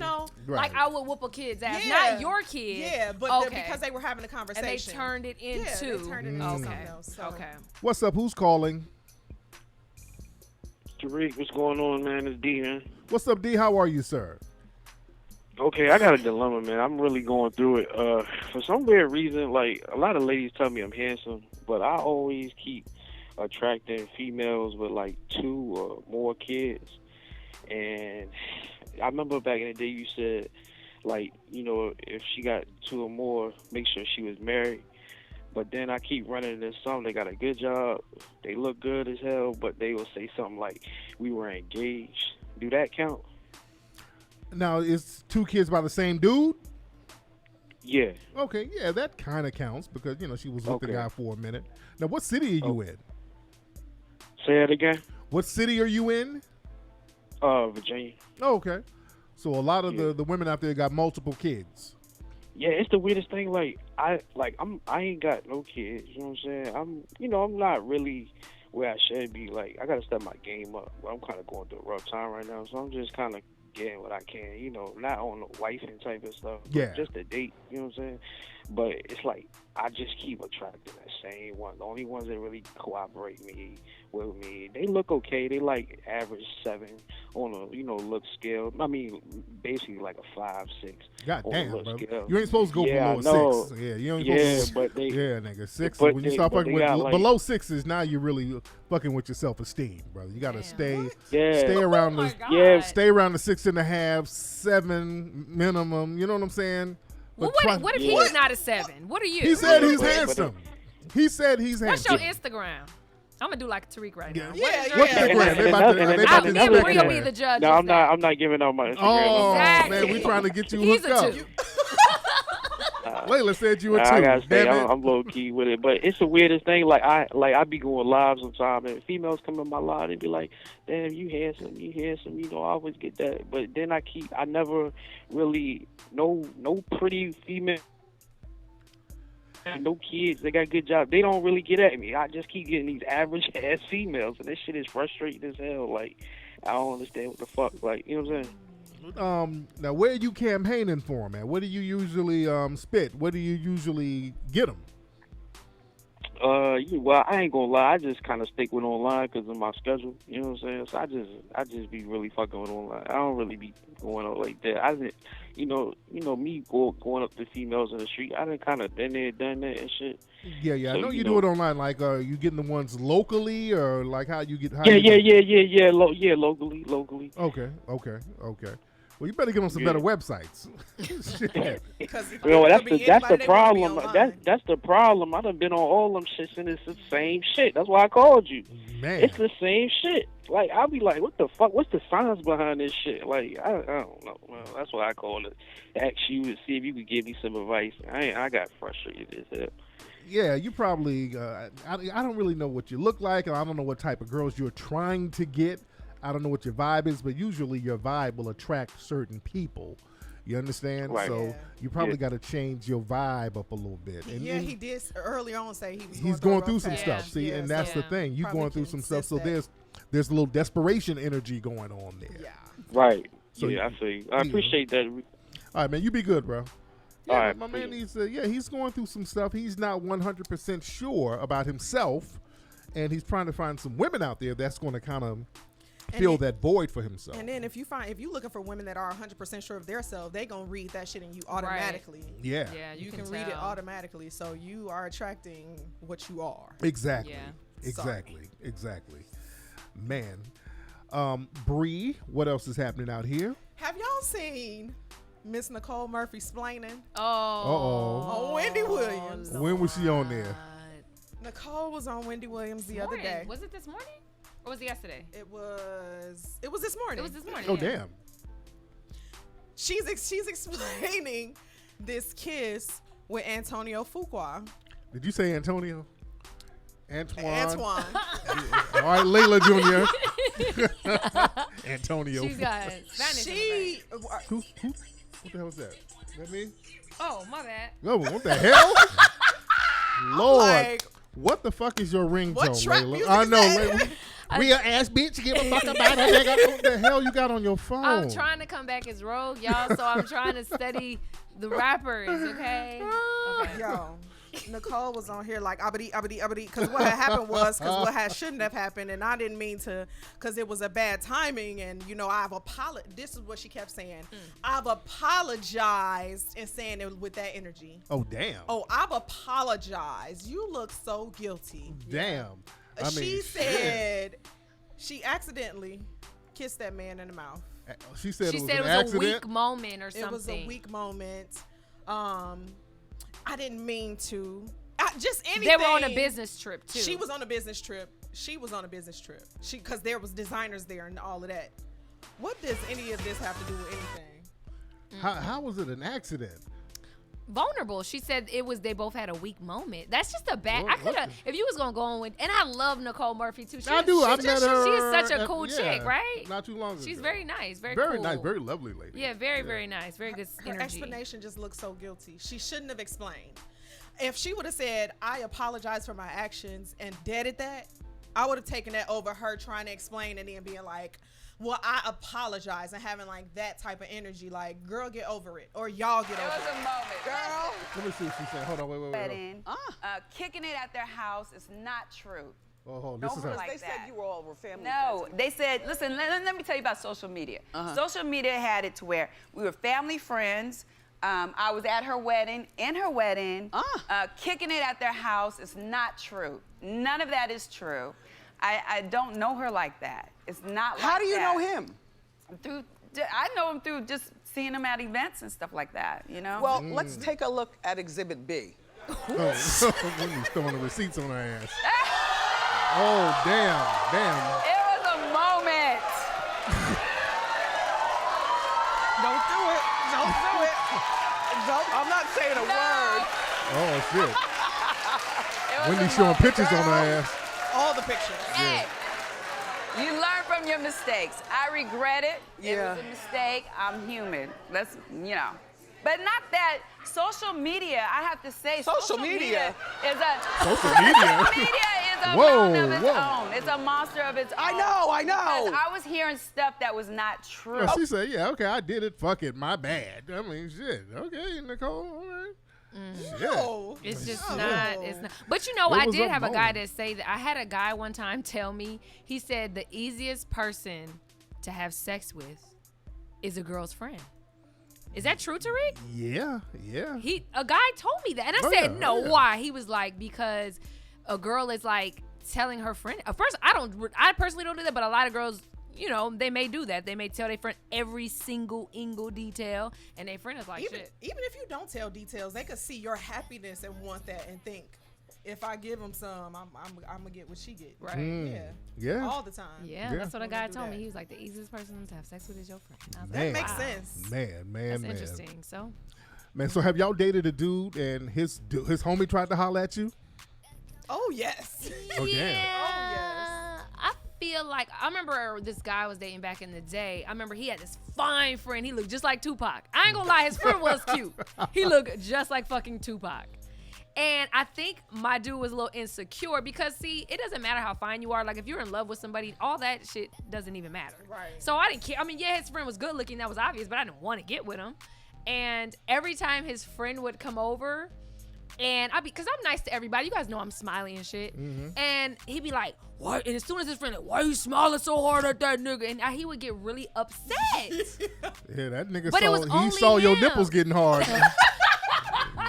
Like I would whoop a kid's ass, not your kid. Yeah, but because they were having a conversation. And they turned it into. Something else. So. Okay. What's up? Who's calling? Tariq, what's going on, man? It's D, man. What's up, D? How are you, sir? Okay, I got a dilemma, man. I'm really going through it. For some weird reason, like, a lot of ladies tell me I'm handsome, but I always keep attracting females with, like, 2 or more kids. And I remember back in the day you said, like, you know, if she got 2 or more, make sure she was married. But then I keep running into some. They got a good job, they look good as hell, but they will say something like, "We were engaged." Do that count? Now, is 2 kids by the same dude? Yeah. Okay, yeah, that kind of counts because, you know, she was with the Okay. guy for a minute. Now, what city are you in? Say it again. What city are you in? Virginia. Oh, okay. So a lot of Yeah. the women out there got multiple kids. Yeah, it's the weirdest thing. Like I ain't got no kids. You know what I'm saying? I'm not really where I should be. Like I gotta step my game up. I'm kind of going through a rough time right now, so I'm just kind of getting what I can. You know, not on the wifing type of stuff. But Yeah. just a date. You know what I'm saying? But it's like I just keep attracting that same one. The only ones that really cooperate with me, they look okay. They like average 7 on a look scale. I mean, basically like a 5, 6. God on damn, the look bro. scale. You ain't supposed to go Yeah, below I a know. 6. Yeah, you ain't Yeah, supposed to. but they. Yeah, nigga, 6. but When you they- start but fucking they with got, like- below 6s, now you're really fucking with your self-esteem, brother. You gotta Damn. Yeah. stay around Oh my the God. Yeah. stay around the 6.5, 7 minimum. You know what I'm saying? Well, But try- what if he's not a 7? What are you? He said he's But- handsome. He said he's What's handsome. your Instagram? I'm gonna do like Tariq right now. Yeah, What's yeah. the gram? They about to And they another- about to I'll inspect be it. the judge. No, of I'm that. not. I'm not giving out my Instagram. Oh Exactly. man, we trying to get you He's hooked a up. 2. Layla said you were 2. I gotta say, Damn it. I'm low key with it, but it's the weirdest thing. Like I be going live sometimes, and females come in my live, they be like, "Damn, you handsome, you handsome." You know, I always get that, but then I never really no pretty female. No kids, they got good jobs. They don't really get at me. I just keep getting these average ass females, and this shit is frustrating as hell. Like, I don't understand what the fuck. Like, you know what I'm saying? Now where are you campaigning for, man? What do you usually spit? What do you usually get them? Well, I ain't gonna lie. I just kind of stick with online because of my schedule. You know what I'm saying? So I just be really fucking with online. I don't really be going out like that. I didn't, me going up to females in the street. I done kind of been there, done that and shit. Yeah. I So, know you you do know- it online. Like, are you getting the ones locally or like how you get? How Yeah, you locally. Okay. Well, you better get on some Yeah. better websites. Shit. Because That's the problem. That's the problem. I done been on all them shits and it's the same shit. That's why I called you. Man. It's the same shit. Like I'll be like, what the fuck? What's the science behind this shit? Like I don't know. Well, that's why I called it. Ask you to see if you could give me some advice. I got frustrated as hell. Yeah, you probably. I don't really know what you look like, and I don't know what type of girls you're trying to get. I don't know what your vibe is, but usually your vibe will attract certain people. You understand? Right. So Yeah. you probably Yeah. got to change your vibe up a little bit. And Yeah, he did earlier on say he was he's going through some rough stuff. patch. See, Yeah, and that's so the thing. You probably going through can some stuff. So sense there's a little desperation energy going on there. Yeah. Right. So yeah, I see. I appreciate that. All right, man. You be good, bro. Yeah, All right, my man appreciate needs. He's going through some stuff. He's not 100% sure about himself, and he's trying to find some women out there that's going to kind of fill that void for himself. And then if you're looking for women that are 100% sure of themselves, they gonna read that shit in you automatically. Yeah. Yeah, You can can read it tell. automatically, so you are attracting what you are. Exactly. Yeah. Exactly. Man. Bree, what else is happening out here? Have y'all seen Miss Nicole Murphy splaining? Oh. On Wendy Williams. When was she on there? Nicole was on Wendy Williams the other Morning. day. Was it this morning? Or was it yesterday? It was this morning. It was this morning. Oh, yeah. damn. She's explaining this kiss with Antonio Fuqua. Did you say Antonio? Antoine. All All right, Layla Jr. Antonio. She's got Spanish. She Who? What the hell was that? That me? Oh, my bad. Oh, what the hell? Lord. like, What the fuck is your ringtone, What trap Layla? music I is know. that? Real ass bitch, give a fuck about it. What the hell you got on your phone? I'm trying to come back as Rogue, y'all, so I'm trying to study the rappers, okay? Okay. yo, Nicole was on here like abadi, because what had happened was shouldn't have happened, and I didn't mean to, because it was a bad timing, and I've apologized. This is what she kept saying. I've apologized and saying it with that energy. Oh, damn. Oh, I've apologized. You look so guilty. Damn. I mean, She shit. said she accidentally kissed that man in the mouth. She said She it was said an it was accident. a weak moment or something. It was a weak moment. I didn't mean to. Just anything. They were on a business trip too. She was on a business trip. Because there was designers there and all of that. What does any of this have to do with anything? How was it an accident? Vulnerable. She said they both had a weak moment. That's just a bad. Well, I could have. If you was gonna go on with, and I love Nicole Murphy too. I do. I met her. She is such a at- cool yeah, chick, right? Not too long ago. She's very nice, very very cool. nice, very lovely lady. Yeah, very nice, very good Her energy. explanation just looks so guilty. She shouldn't have explained. If she would have said, "I apologize for my actions," and deaded that, I would have taken that over her trying to explain and then being like, "Well, I apologize," and having like that type of energy. Like, girl, get over it, or y'all get There over was it. a moment. Girl, Let me see what she said. Hold on, wait. Wedding, kicking it at their house is not true. Oh, hold on. This No is one her. like They said that. you all were family No, friends. they said, listen, let me tell you about social media. Social media had it to where we were family friends. I was at her wedding, kicking it at their house is not true. None of that is true. I don't know her like that. It's not like that. How do you know him? I know him through just seeing him at events and stuff like that, you know? Well, let's take a look at Exhibit B. Oh, when he's throwing the receipts on her ass. Oh, damn. It was a moment. Don't do it. Don't do it. I'm not saying a word. Oh, shit. It was Wendy's a showing moment. pictures on her ass. all the pictures. Hey, you learn from your mistakes. I regret it. It Yeah. was a mistake. I'm human. Let's, But not that social media, I have to say, Social media? is a Social media? social media is a Whoa, mountain of its whoa. own. It's a monster of its own. I know. Because I was hearing stuff that was not true. Yeah, she said, yeah, okay, I did it. Fuck it. My bad. I mean, shit. Okay, Nicole. All right. Shit. No. It's just No. not. It's not. But It I was did a have a guy moment. that say that. I had a guy one time tell me. He said the easiest person to have sex with is a girl's friend. Is that true, Tariq? Yeah. A guy told me that, and I Oh, said yeah, no. yeah. Why? He was like, because a girl is like telling her friend. At first, I personally don't do that, but a lot of girls, they may do that. They may tell their friend every single detail, and their friend is like, Even shit. if you don't tell details, they could see your happiness and want that and think, if I give them some, I'm gonna get what she get. Right. Yeah. All the time. Yeah, Yeah. that's what a Wanna guy do told me. that. He was like, the easiest person to have sex with is your friend. I was Man. like, Makes wow. sense. Man. That's interesting. So, Man, so have y'all dated a dude and his homie tried to holler at you? Oh yes. Oh, damn. yeah. I feel like I remember this guy I was dating back in the day. I remember he had this fine friend. He looked just like Tupac. I ain't gonna lie, his friend was cute. He looked just like fucking Tupac. And I think my dude was a little insecure because, see, it doesn't matter how fine you are. Like, if you're in love with somebody, all that shit doesn't even matter. Right. So I didn't care. I mean, yeah, his friend was good looking. That was obvious, but I didn't want to get with him. And every time his friend would come over, and because I'm nice to everybody. You guys know I'm smiley and shit. And he'd be like, what? And as soon as his friend like, why are you smiling so hard at that nigga? And he would get really upset. Yeah, that nigga But it was he only saw your him. nipples getting hard.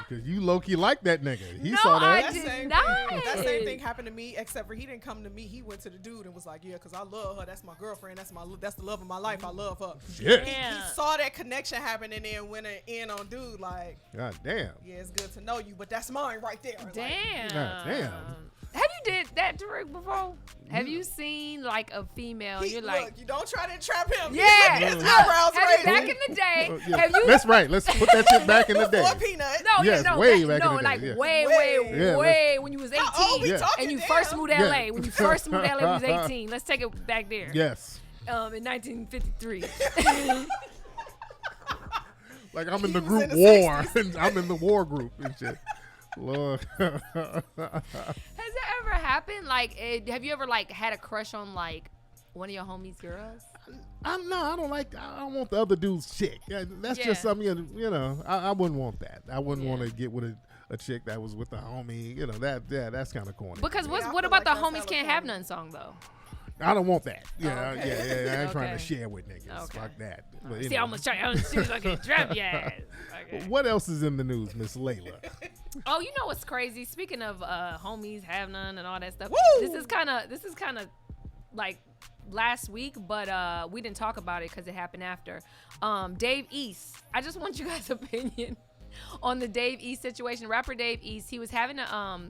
Because you low-key like that nigga. He No, saw that. I That did same not. thing. That same thing happened to me, except for he didn't come to me. He went to the dude and was like, "Yeah, cause I love her. That's my girlfriend. That's the love of my life. I love her." Shit. He Yeah. saw that connection happen and then went in on dude like, God damn. "Yeah, it's good to know you, but that's mine right there." Like, Damn. God damn. Have you did that, Tariq, before? Have you seen like a female? he, You're like, look, you don't try to trap him. yeah. His No, eyebrows have you raised. back in the day? Yeah. Have you? That's right. Let's put that shit back in the day. Before Peanut. No, Yes, yeah, no, way that, back in no, the day, like yeah. Yeah, way when you was 18 How old we Yeah. talking, and you damn? first moved to Yeah. LA. When you first moved to LA, when you was 18. Let's take it back there. Yes. In 1953. Like I'm in He the was group in the war. I'm in the war group and shit. Lord. Has that ever happened? Like, have you ever like had a crush on like one of your homies' girls? I don't want the other dude's chick. That's Yeah. just something, I wouldn't want that. I wouldn't Yeah. want to get with a chick that was with a homie. That's kind of corny. Because I what feel about like the that's homies hella can't have corny. none song though? I don't want that. Yeah, okay. yeah. I ain't trying to Okay. share with niggas. Okay. Fuck that. But See, anyway. I almost tried. She was gonna drop your ass. Okay. What else is in the news, Miss Layla? Oh, you know what's crazy? Speaking of homies have none and all that stuff. Woo! This is kind of like last week, but we didn't talk about it because it happened after. Dave East. I just want you guys' opinion on the Dave East situation. Rapper Dave East. He was having a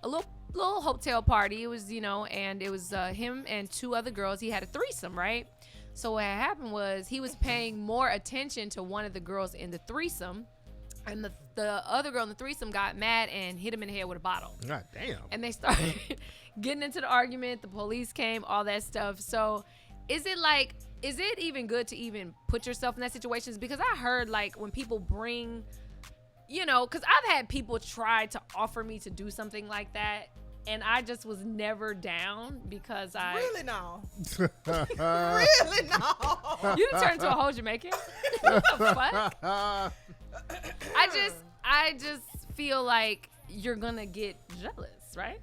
little hotel party. It was, and it was him and 2 other girls. He had a threesome, right? So what happened was he was paying more attention to one of the girls in the threesome, and the other girl in the threesome got mad and hit him in the head with a bottle. God damn. And they started getting into the argument. The police came, all that stuff. So is it even good to even put yourself in that situation? Because I heard like when people bring, because I've had people try to offer me to do something like that, and I just was never down because I really no. Really no. You done turned into a whole Jamaican? What the fuck? I just feel like you're gonna get jealous, right?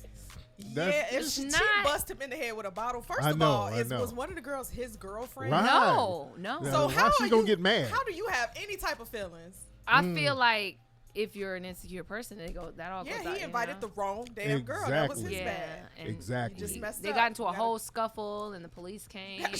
If she bust him in the head with a bottle, first of all, was one of the girls his girlfriend? Right. No. Yeah, So how she gonna get mad? How do you have any type of feelings? I feel like if you're an insecure person, that all goes out. Yeah, he invited the wrong damn girl. That was his bad. Exactly. He just messed they up. got into a whole scuffle, and the police came. And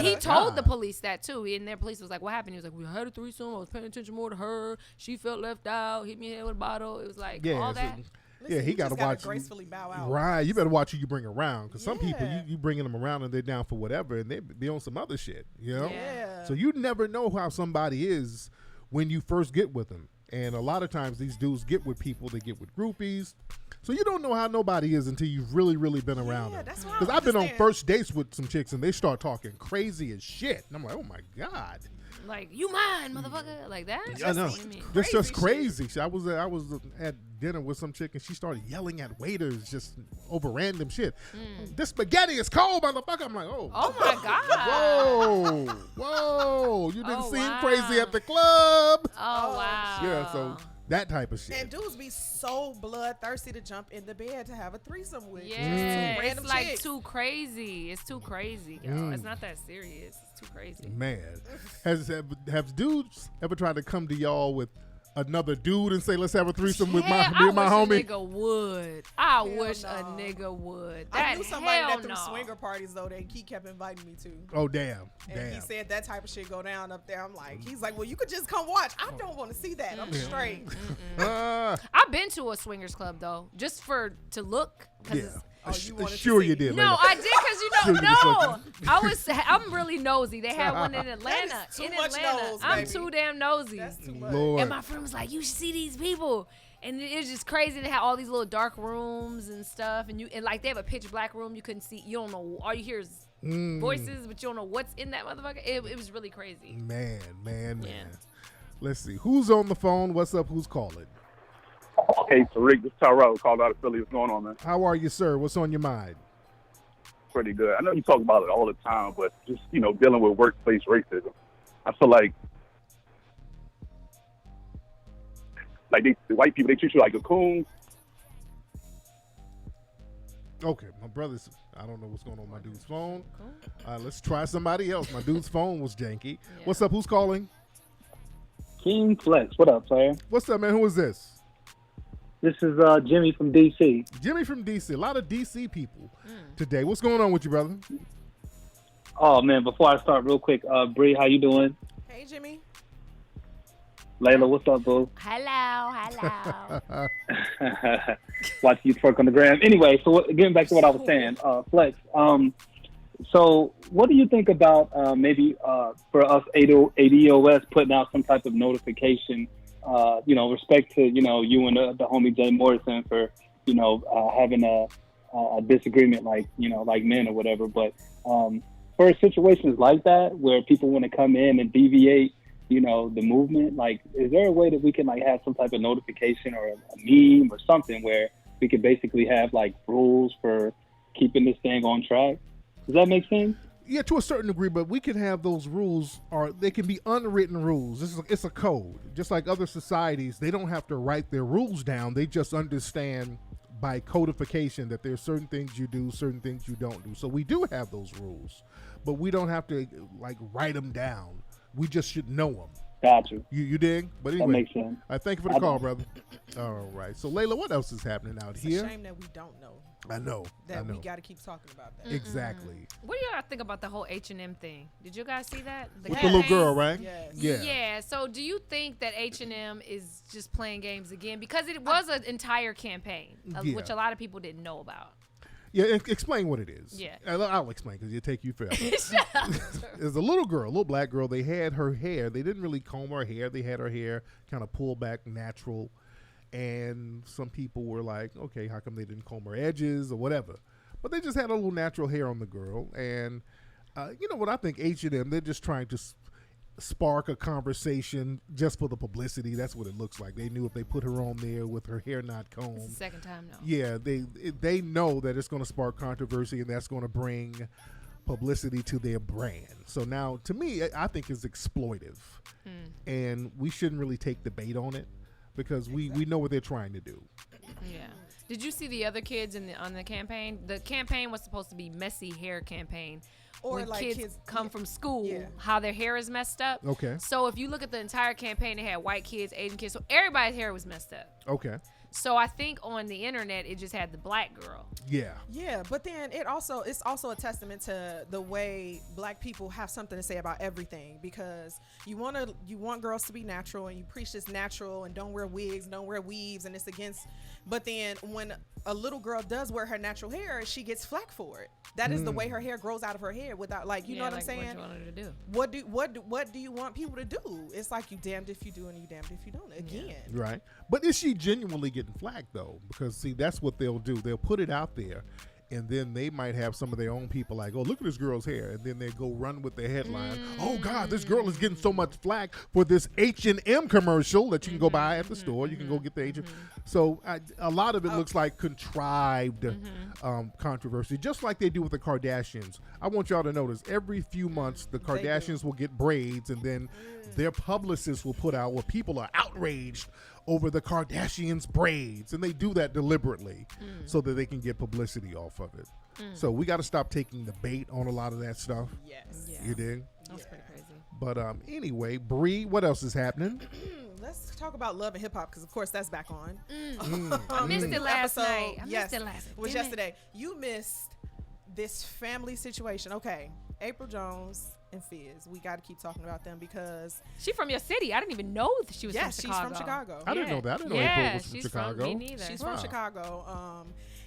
he told the police that too. And their police was like, "What happened?" He was like, "We had a threesome. I was paying attention more to her. She felt left out. Hit me in the head with a bottle." It was like all that. Listen, he got to watch gracefully bow out. Right, you better watch who you bring around, because some people you bringing them around and they're down for whatever, and they be on some other shit, Yeah. So you never know how somebody is when you first get with them, and a lot of times these dudes get with people, they get with groupies, so you don't know how nobody is until you've really, really been around them. Because I've been on first dates with some chicks and they start talking crazy as shit, and I'm like, oh my god. Like, you mine, motherfucker, like that. I know. That's just crazy. I was at dinner with some chick and she started yelling at waiters just over random shit. This spaghetti is cold, motherfucker. I'm like, oh my god. Whoa! You didn't seem crazy at the club. Oh wow. Yeah, so that type of shit. And dudes be so bloodthirsty to jump in the bed to have a threesome with. Yeah, random it's like chicks. too crazy. It's too crazy, girl. It's not that serious. It's too crazy. Man, have dudes ever tried to come to y'all with another dude and say, let's have a threesome with me and my homie? I wish a nigga would. I knew somebody that threw swinger parties though that he kept inviting me to. Oh damn. And he said that type of shit go down up there. I'm like, he's like, well, you could just come watch. I don't want to see that. I'm straight. I've been to a swingers club though, just to look. Yeah. You you did. No, Layla. I did because I'm really nosy. They had one in Atlanta. I'm too damn nosy. That's too much. Lord. And my friend was like, "You should see these people." And it's just crazy. They had all these little dark rooms and stuff, and like they have a pitch black room. You couldn't see. You don't know. All you hear is voices, but you don't know what's in that motherfucker. It was really crazy. Man. Let's see. Who's on the phone? What's up? Who's calling? Hey, Tariq, this is Tyrell, called out of Philly. What's going on, man? How are you, sir? What's on your mind? Pretty good. I know you talk about it all the time, but just, dealing with workplace racism. I feel like the white people, they treat you like a coon. Okay, my brother's, I don't know what's going on with my dude's phone. Let's try somebody else. My dude's phone was janky. Yeah. What's up? Who's calling? King Flex. What up, player? What's up, man? Who is this? This is Jimmy from D.C. Jimmy from D.C. A lot of D.C. people today. What's going on with you, brother? Oh, man, before I start, real quick, Bree, how you doing? Hey, Jimmy. Layla, what's up, boo? Hello. Watching you twerk on the gram. Anyway, so getting back to what I was saying, Flex, so what do you think about maybe for us ADOS putting out some type of notification, respect to, you and the homie Jay Morrison for, having a disagreement like men or whatever. But for situations like that where people want to come in and deviate, the movement, is there a way that we can have some type of notification or a meme or something where we could basically have rules for keeping this thing on track? Does that make sense? Yeah, to a certain degree, but we can have those rules, or they can be unwritten rules. It's a code. Just like other societies, they don't have to write their rules down. They just understand by codification that there's certain things you do, certain things you don't do. So we do have those rules, but we don't have to write them down. We just should know them. Got you. You dig? But anyway, that makes sense. I thank you for the call, brother. All right. So Layla, what else is happening out here? It's a shame that we don't know. I know. That we got to keep talking about that. Exactly. What do y'all think about the whole H&M thing? Did you guys see that? With the little girl, right? Yes. Yeah. Yeah. So do you think that H&M is just playing games again? Because it was an entire campaign, which a lot of people didn't know about. Yeah, explain what it is. Yeah. I'll explain because it'll take you forever. There's a little girl, a little black girl. They had her hair. They didn't really comb her hair. They had her hair kind of pulled back natural. And some people were like, okay, how come they didn't comb her edges or whatever? But they just had a little natural hair on the girl. And you know what? I think H&M, they're just trying to spark a conversation just for the publicity. That's what it looks like. They knew if they put her on there with her hair not combed. It's the second time now. Yeah, they know that it's going to spark controversy and that's going to bring publicity to their brand. So now, to me, I think it's exploitive. And we shouldn't really take the bait on it. Because we know what they're trying to do. Yeah. Did you see the other kids on the campaign? The campaign was supposed to be messy hair campaign. Or when like kids come from school, Yeah. how their hair is messed up. Okay. So if you look at the entire campaign, they had white kids, Asian kids. So everybody's hair was messed up. Okay. So I think on the internet, it just had the black girl. Yeah. Yeah, but then it's also a testament to the way black people have something to say about everything, because you want girls to be natural and you preach this natural and don't wear wigs, don't wear weaves, and it's against. But then when a little girl does wear her natural hair, she gets flack for it. That is the way her hair grows out of her head without, like, you know what I'm saying? What you want her to do? What do you want people to do? It's like you damned if you do and you damned if you don't. Again. Right. But is she genuinely getting flagged, though? Because, see, that's what they'll do. They'll put it out there, and then they might have some of their own people like, oh, look at this girl's hair. And then they go run with the headline. Oh, God, this girl is getting so much flack for this H&M commercial that you can go buy at the store. You can go get the H&M. So a lot of it looks like contrived controversy, just like they do with the Kardashians. I want y'all to notice every few months the Kardashians will get braids, and then their publicists will put out where people are outraged over the Kardashians' braids, and they do that deliberately so that they can get publicity off of it. So we got to stop taking the bait on a lot of that stuff. Yes. Yeah. You dig? That's pretty crazy. But anyway, Bree, what else is happening? Let's talk about Love and Hip Hop, because of course that's back on. I missed it last night. I Yes, missed it last night. it was Damn it. yesterday. You missed this family situation. Okay, April Jones and Fizz. We got to keep talking about them because She from your city. I didn't even know that she was from Chicago. she's from Chicago. I didn't know that. I didn't know April was from she's Chicago. Me neither. She's Wow. from Chicago.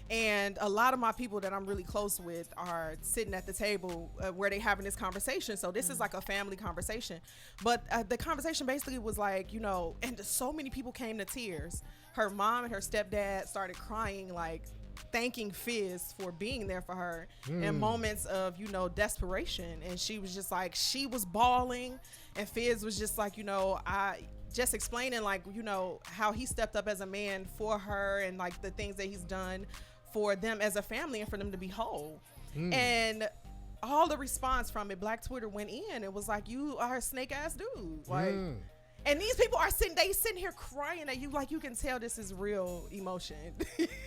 And a lot of my people that I'm really close with are sitting at the table where they having this conversation. So this is like a family conversation. But the conversation basically was like, you know, and so many people came to tears. Her mom and her stepdad started crying, like thanking Fizz for being there for her in moments of, you know, desperation. And she was just like, she was bawling. And Fizz was just like, you know, just explaining, like, you know, how he stepped up as a man for her and like the things that he's done for them as a family and for them to be whole. And all the response from it, Black Twitter went in. It was like, you are a snake ass dude. Like, and these people are sitting here crying at you, like you can tell this is real emotion.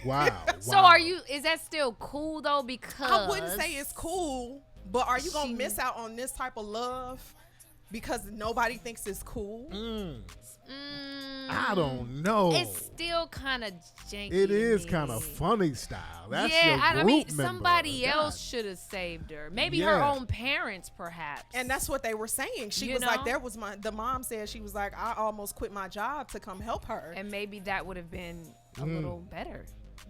Wow. So is that still cool though? Because I wouldn't say it's cool, but are you gonna miss out on this type of love because nobody thinks it's cool? I don't know. It's still kind of janky. It is to me. kind of funny style. That's yeah, your group I mean, member. somebody God. else should have saved her. Maybe her Yeah. own parents, perhaps. And that's what they were saying. She You was like, know? the mom said, she was like, I almost quit my job to come help her. And maybe that would have been a little better.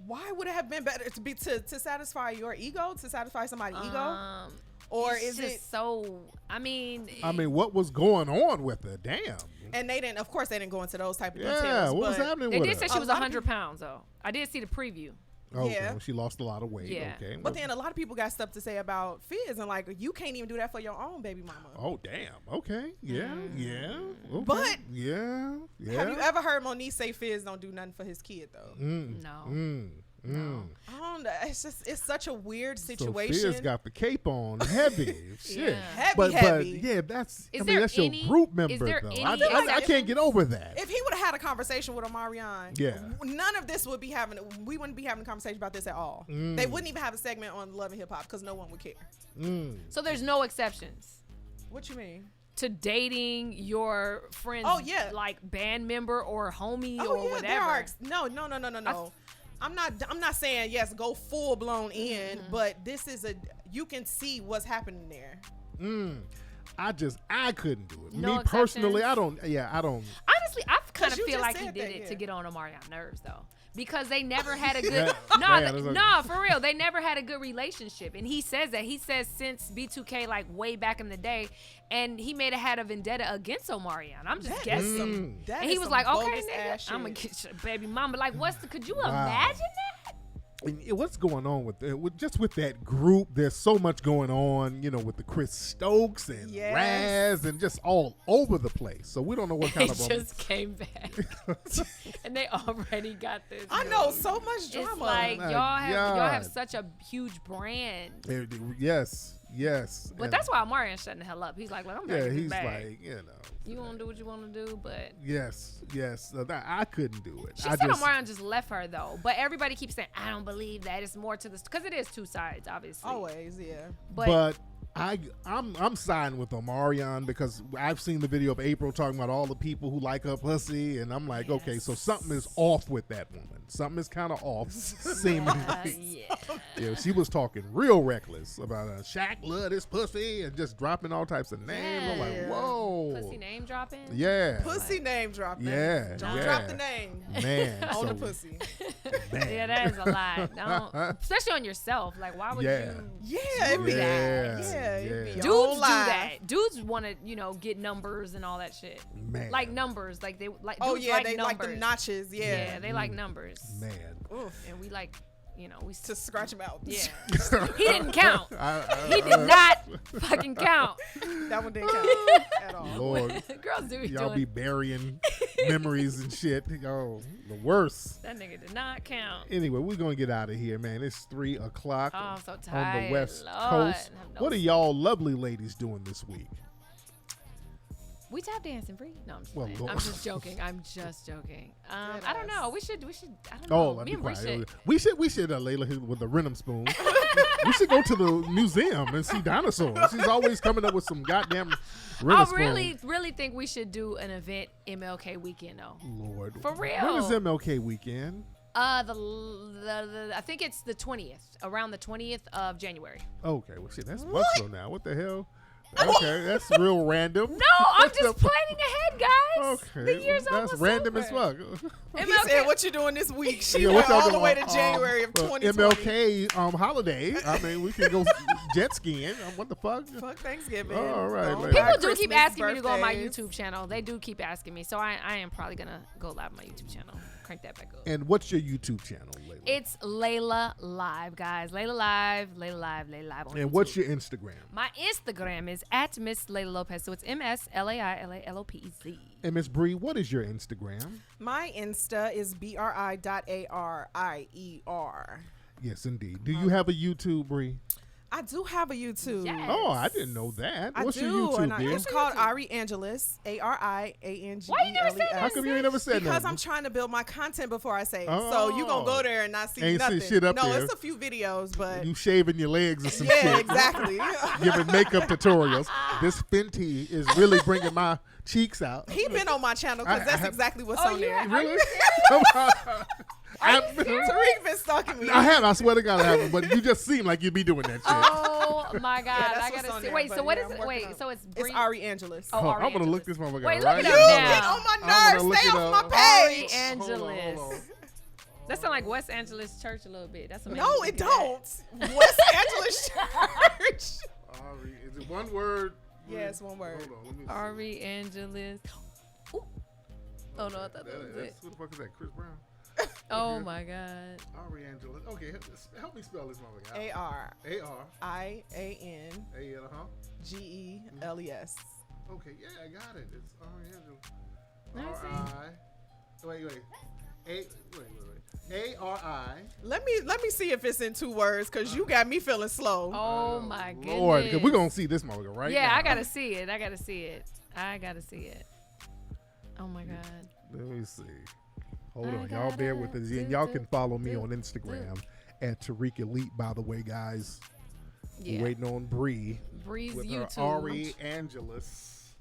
Why would it have been better to be to satisfy your ego, to satisfy somebody's ego? Or It's is just it so? I mean, what was going on with her? Damn. and they didn't, of course they didn't go into those type of Yeah, details. what was but happening they with did her? say she A was lot of 100 pounds though. I did see the preview. Okay, Yeah. well, she lost a lot of weight. Yeah. Okay. But then a lot of people got stuff to say about Fizz, and like, you can't even do that for your own baby mama. Oh, damn. Okay. Yeah. Yeah. Okay. But- yeah. Have you ever heard Monique say Fizz don't do nothing for his kid though? No. I don't know. It's such a weird So situation. Fizz got the cape on heavy. Shit. Yeah. Heavy. But yeah, that's Is I mean there that's your any- group is member there though. any I can't get over that. If he would have had a conversation with Omarion, Yeah. none of this would be happening. We wouldn't be having a conversation about this at all. They wouldn't even have a segment on Love and Hip Hop because no one would care. So there's no exceptions What you mean? to dating your friend's Oh, yeah. like band member or homie Oh or yeah, whatever. there are. No. I'm not saying yes, go full blown in, but this is you can see what's happening there. I couldn't do it. No Me personally, exceptions? I don't. Honestly, I kind of you feel just like he said did that, it yeah. to get on Omarion nerves, though. Because they never had a good Man, no, for real. They never had a good relationship. And he says that. He says since B2K, like way back in the day, and he may have had a vendetta against Omarion. I'm just guessing. That And is he was some like, okay, bogus ass nigga, I'm gonna shit. get your baby mama. Like, could you Wow. imagine that? And what's going on with that group? There's so much going on, with the Chris Stokes and Yes. Raz and just all over the place. So we don't know what They kind of just came back. And they already got this. I know so much drama. It's like My y'all have God. such a huge brand. Yes. But And that's why Omarion shutting the hell up. He's like, I'm yeah, ready to he's back. like, You gonna do what you want to do, but yes. I couldn't do it. she I said just, Omarion just left her though. But everybody keeps saying, I don't believe that. It's more to this because it is two sides, obviously. Always, yeah. But I'm siding with Omarion because I've seen the video of April talking about all the people who like her pussy, and I'm like, okay, so something is off with that woman. Something is kind of off, seemingly. Yeah, she was talking real reckless about Shaq love this pussy and just dropping all types of names. I'm like, whoa, Pussy name dropping. yeah, Pussy name dropping. Yeah, Don't yeah. drop the name. man, On the so, pussy. man. Yeah, that is a lot. Don't, especially on yourself. Like, why would Yeah. you? Yeah, do it be that? Yeah, it be Dudes your own do life. that. Dudes want to, get numbers and all that shit. Man. Like numbers. Like they like. Oh dudes yeah, like they numbers. like the notches. Yeah, Yeah, they like numbers. Man. Oof. And we like, we To scratch them out. Yeah. He didn't count. I- He did not fucking count. That one didn't count at all. Lord, Girls do be y'all doing. be burying memories and shit. Oh, the worst. That nigga did not count. Anyway, we're gonna get out of here, man. It's 3:00 Oh, I'm so on tired. the West Lord. Coast. I have no What are y'all lovely ladies doing this week? We tap dancing free? No, I'm just Well, playing. Lord. I'm just joking. I don't know. We should. I don't Oh, know. let Me me and Bree quiet. should. We should Layla with the Renum spoon. We should go to the museum and see dinosaurs. She's always coming up with some goddamn Renum I spoon. really think we should do an event MLK weekend though. Lord, For real. When is MLK weekend? The I think it's the 20th, around the 20th of January. Okay, well shit, that's months from now. What the hell? Okay, that's real random. No, I'm just planning ahead, guys. Okay, The year's that's almost random over. as fuck. He said, "What you doing this week?" She Yeah, went what y'all all the doing? way to January of 2020. MLK holiday. I mean, we can go jet skiing. What the fuck? Fuck Thanksgiving. All right, Go lady. People back do keep Christmas, asking me to go on my birthdays. YouTube channel. They do keep asking me, so I am probably gonna go live on my YouTube channel. Crank that back up. And what's your YouTube channel, Layla? It's Layla Live, guys. Layla Live on And YouTube. what's your Instagram? My Instagram is at Miss Layla Lopez. So it's MSLAILALOPEZ. And Miss Bree, what is your Instagram? My Insta is BRI.ARIER. Yes, indeed. Do you have a YouTube, Bree? I do have a YouTube. Yes. Oh, I didn't know that. I What's do, your YouTube, and dear? it's called Ari Angelus, ARIANGELES. Why you never said How come you ain't never said Because nothing? I'm trying to build my content before I say it. So you gonna go there and not see Ain't see nothing. shit up no, there. it's a few videos, but You shaving your legs or some yeah, shit. exactly. Giving makeup tutorials. This Fenty is really bringing my cheeks out. He been on my channel because I that's have- exactly what's Oh, on yeah? there. Are you Really? Tariq been stalking me. I have. I swear to God, I haven't. But you just seem like you be doing that shit. Oh my God! that's I what's gotta on see. there, Wait, but so what yeah, is I'm it? working Wait, on it. so it's It's Bree. Ari Angelus. Oh, Ari I'm gonna look Angelus. this motherfucker Wait, right look it You up get now. on my I'm gonna nerves. look Stay it off up. my Ari page. Angelus. Hold on. That sound like West Angeles Church a little bit. That's what made No, me it think of don't. West Angeles Church. Ari, is it one word? Yeah, it's one word. Hold on, let me that. see. Ari Angelus. Ooh. Oh no, I thought that was it. Who the fuck is that? Chris Brown? Oh my God. Ari Angela. Okay, help me spell this motherfucker. ARIANGELES. A-R-I-A-N, Okay, yeah, I got it. It's Ari Angela. Let me see. Wait. A-R-I. Let me see if it's in 2 words, cause you got me feeling slow. Oh my goodness. Lord, because we're going to see this motherfucker right now. Yeah, I gotta see it. Oh my God. Let me see. Hold on. Y'all bear with us. And y'all can follow me on Instagram at Tariq Elite, by the way, guys. Yeah. We're waiting on Bree Bree's with YouTube. her Ari Angelus.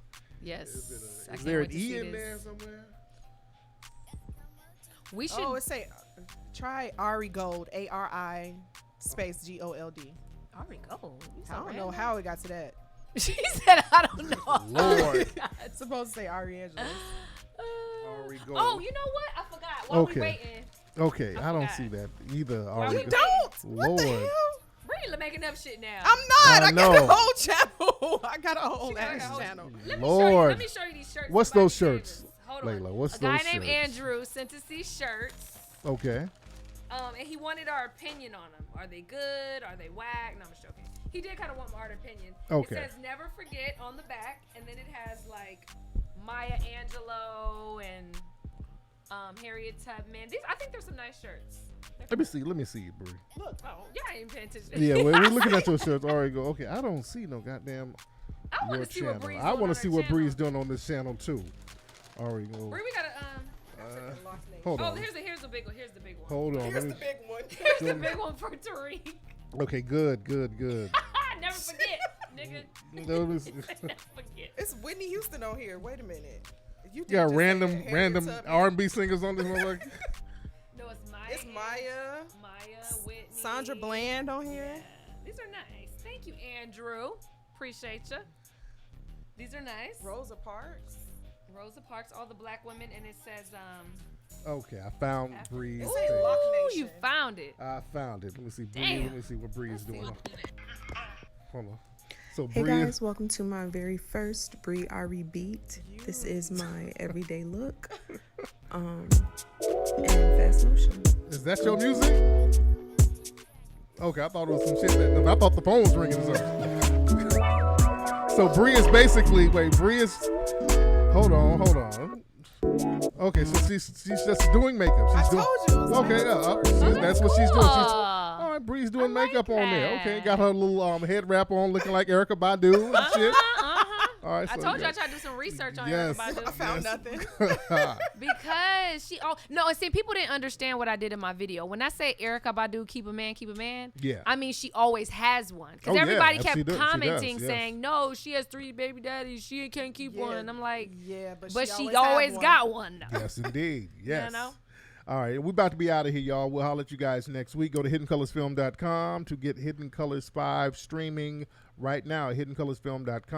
Yes. Is I can't there wait an to E see in this. there somewhere? We should. Oh, it say Try Ari Gold, ARI space GOLD. Ari Gold. I don't know how it got to that. She said, I don't know. Lord. It's supposed to say Ari Angeles. Ari Gold. Oh, you know what? I forgot. While we waiting. Okay, I don't see that either. Why Ari we Gold. Don't. Lord. What the hell? Bree making up shit now. I'm not. I I got know. a whole channel. I got a whole ass channel. Lord. Let me show you these shirts. What's somebody those sent shirts? us. Hold Layla, on. what's a guy those named shirts? Andrew sent us these shirts. Okay. And he wanted our opinion on them. Are they good? Are they whack? No, I'm just joking. He did kind of want our opinion. Okay. It says never forget on the back, and then it has like Maya Angelou and Harriet Tubman. These, I think there's some nice shirts. Let me see, Bree. Look, yeah, I ain't paying attention. Yeah, we're looking at your shirts. Ari Gold. Okay, I don't see no goddamn. I want your to see what channel. Bree's I doing want on to see her what channel. Bree's doing on this channel too. Ari Gold. Bree, we gotta Hold oh, on. here's the big one. Here's the big one. Hold on. Here's the big one. Here's the big one for Tariq. Okay, good. Never forget, nigga. Those- Never forget. It's Whitney Houston on here. Wait a minute. You You got just random said Harriet Tubman. R&B singers on this motherfucker. No, it's Maya. It's Maya. Whitney. Sandra Bland on here. Yeah. These are nice. Thank you, Andrew. Appreciate you. These are nice. Rosa Parks. Rosa Parks, all the black women, and it says Okay, I found Bree's. It say page. Lock Ooh, Nation. you found it. I found it. Let me see. Bree. Damn. Let me see what Bree's doing. Hold on. So Hey Bree. guys, welcome to my very first Bree Ari beat. This is my everyday look. And fast motion. Is that your music? Okay, I thought it was some shit that I thought the phone was ringing or something. So Bree is basically Bree is hold on. Okay, so she's just doing makeup. She's doing, told you it was okay, that's what she's doing. She's, Cool. all right, Bree's doing I like makeup on there. that. Okay, got her little head wrap on, looking like Erykah Badu and shit. All right, I so told you yeah. I tried to do some research on Yes. her. I found nothing. Because she no, and see, people didn't understand what I did in my video. When I say Erykah Badu, keep a man, Yeah. I mean she always has one. Because Oh, yeah, everybody she kept does, commenting yes. saying, no, she has 3 baby daddies, she can't keep Yeah. one. I'm like, Yeah, but she always always have got one though. Yes, indeed. Yes. You know? All right, we're about to be out of here, y'all. We'll holler at you guys next week. Go to HiddenColorsFilm.com to get Hidden Colors 5 streaming right now at HiddenColorsFilm.com.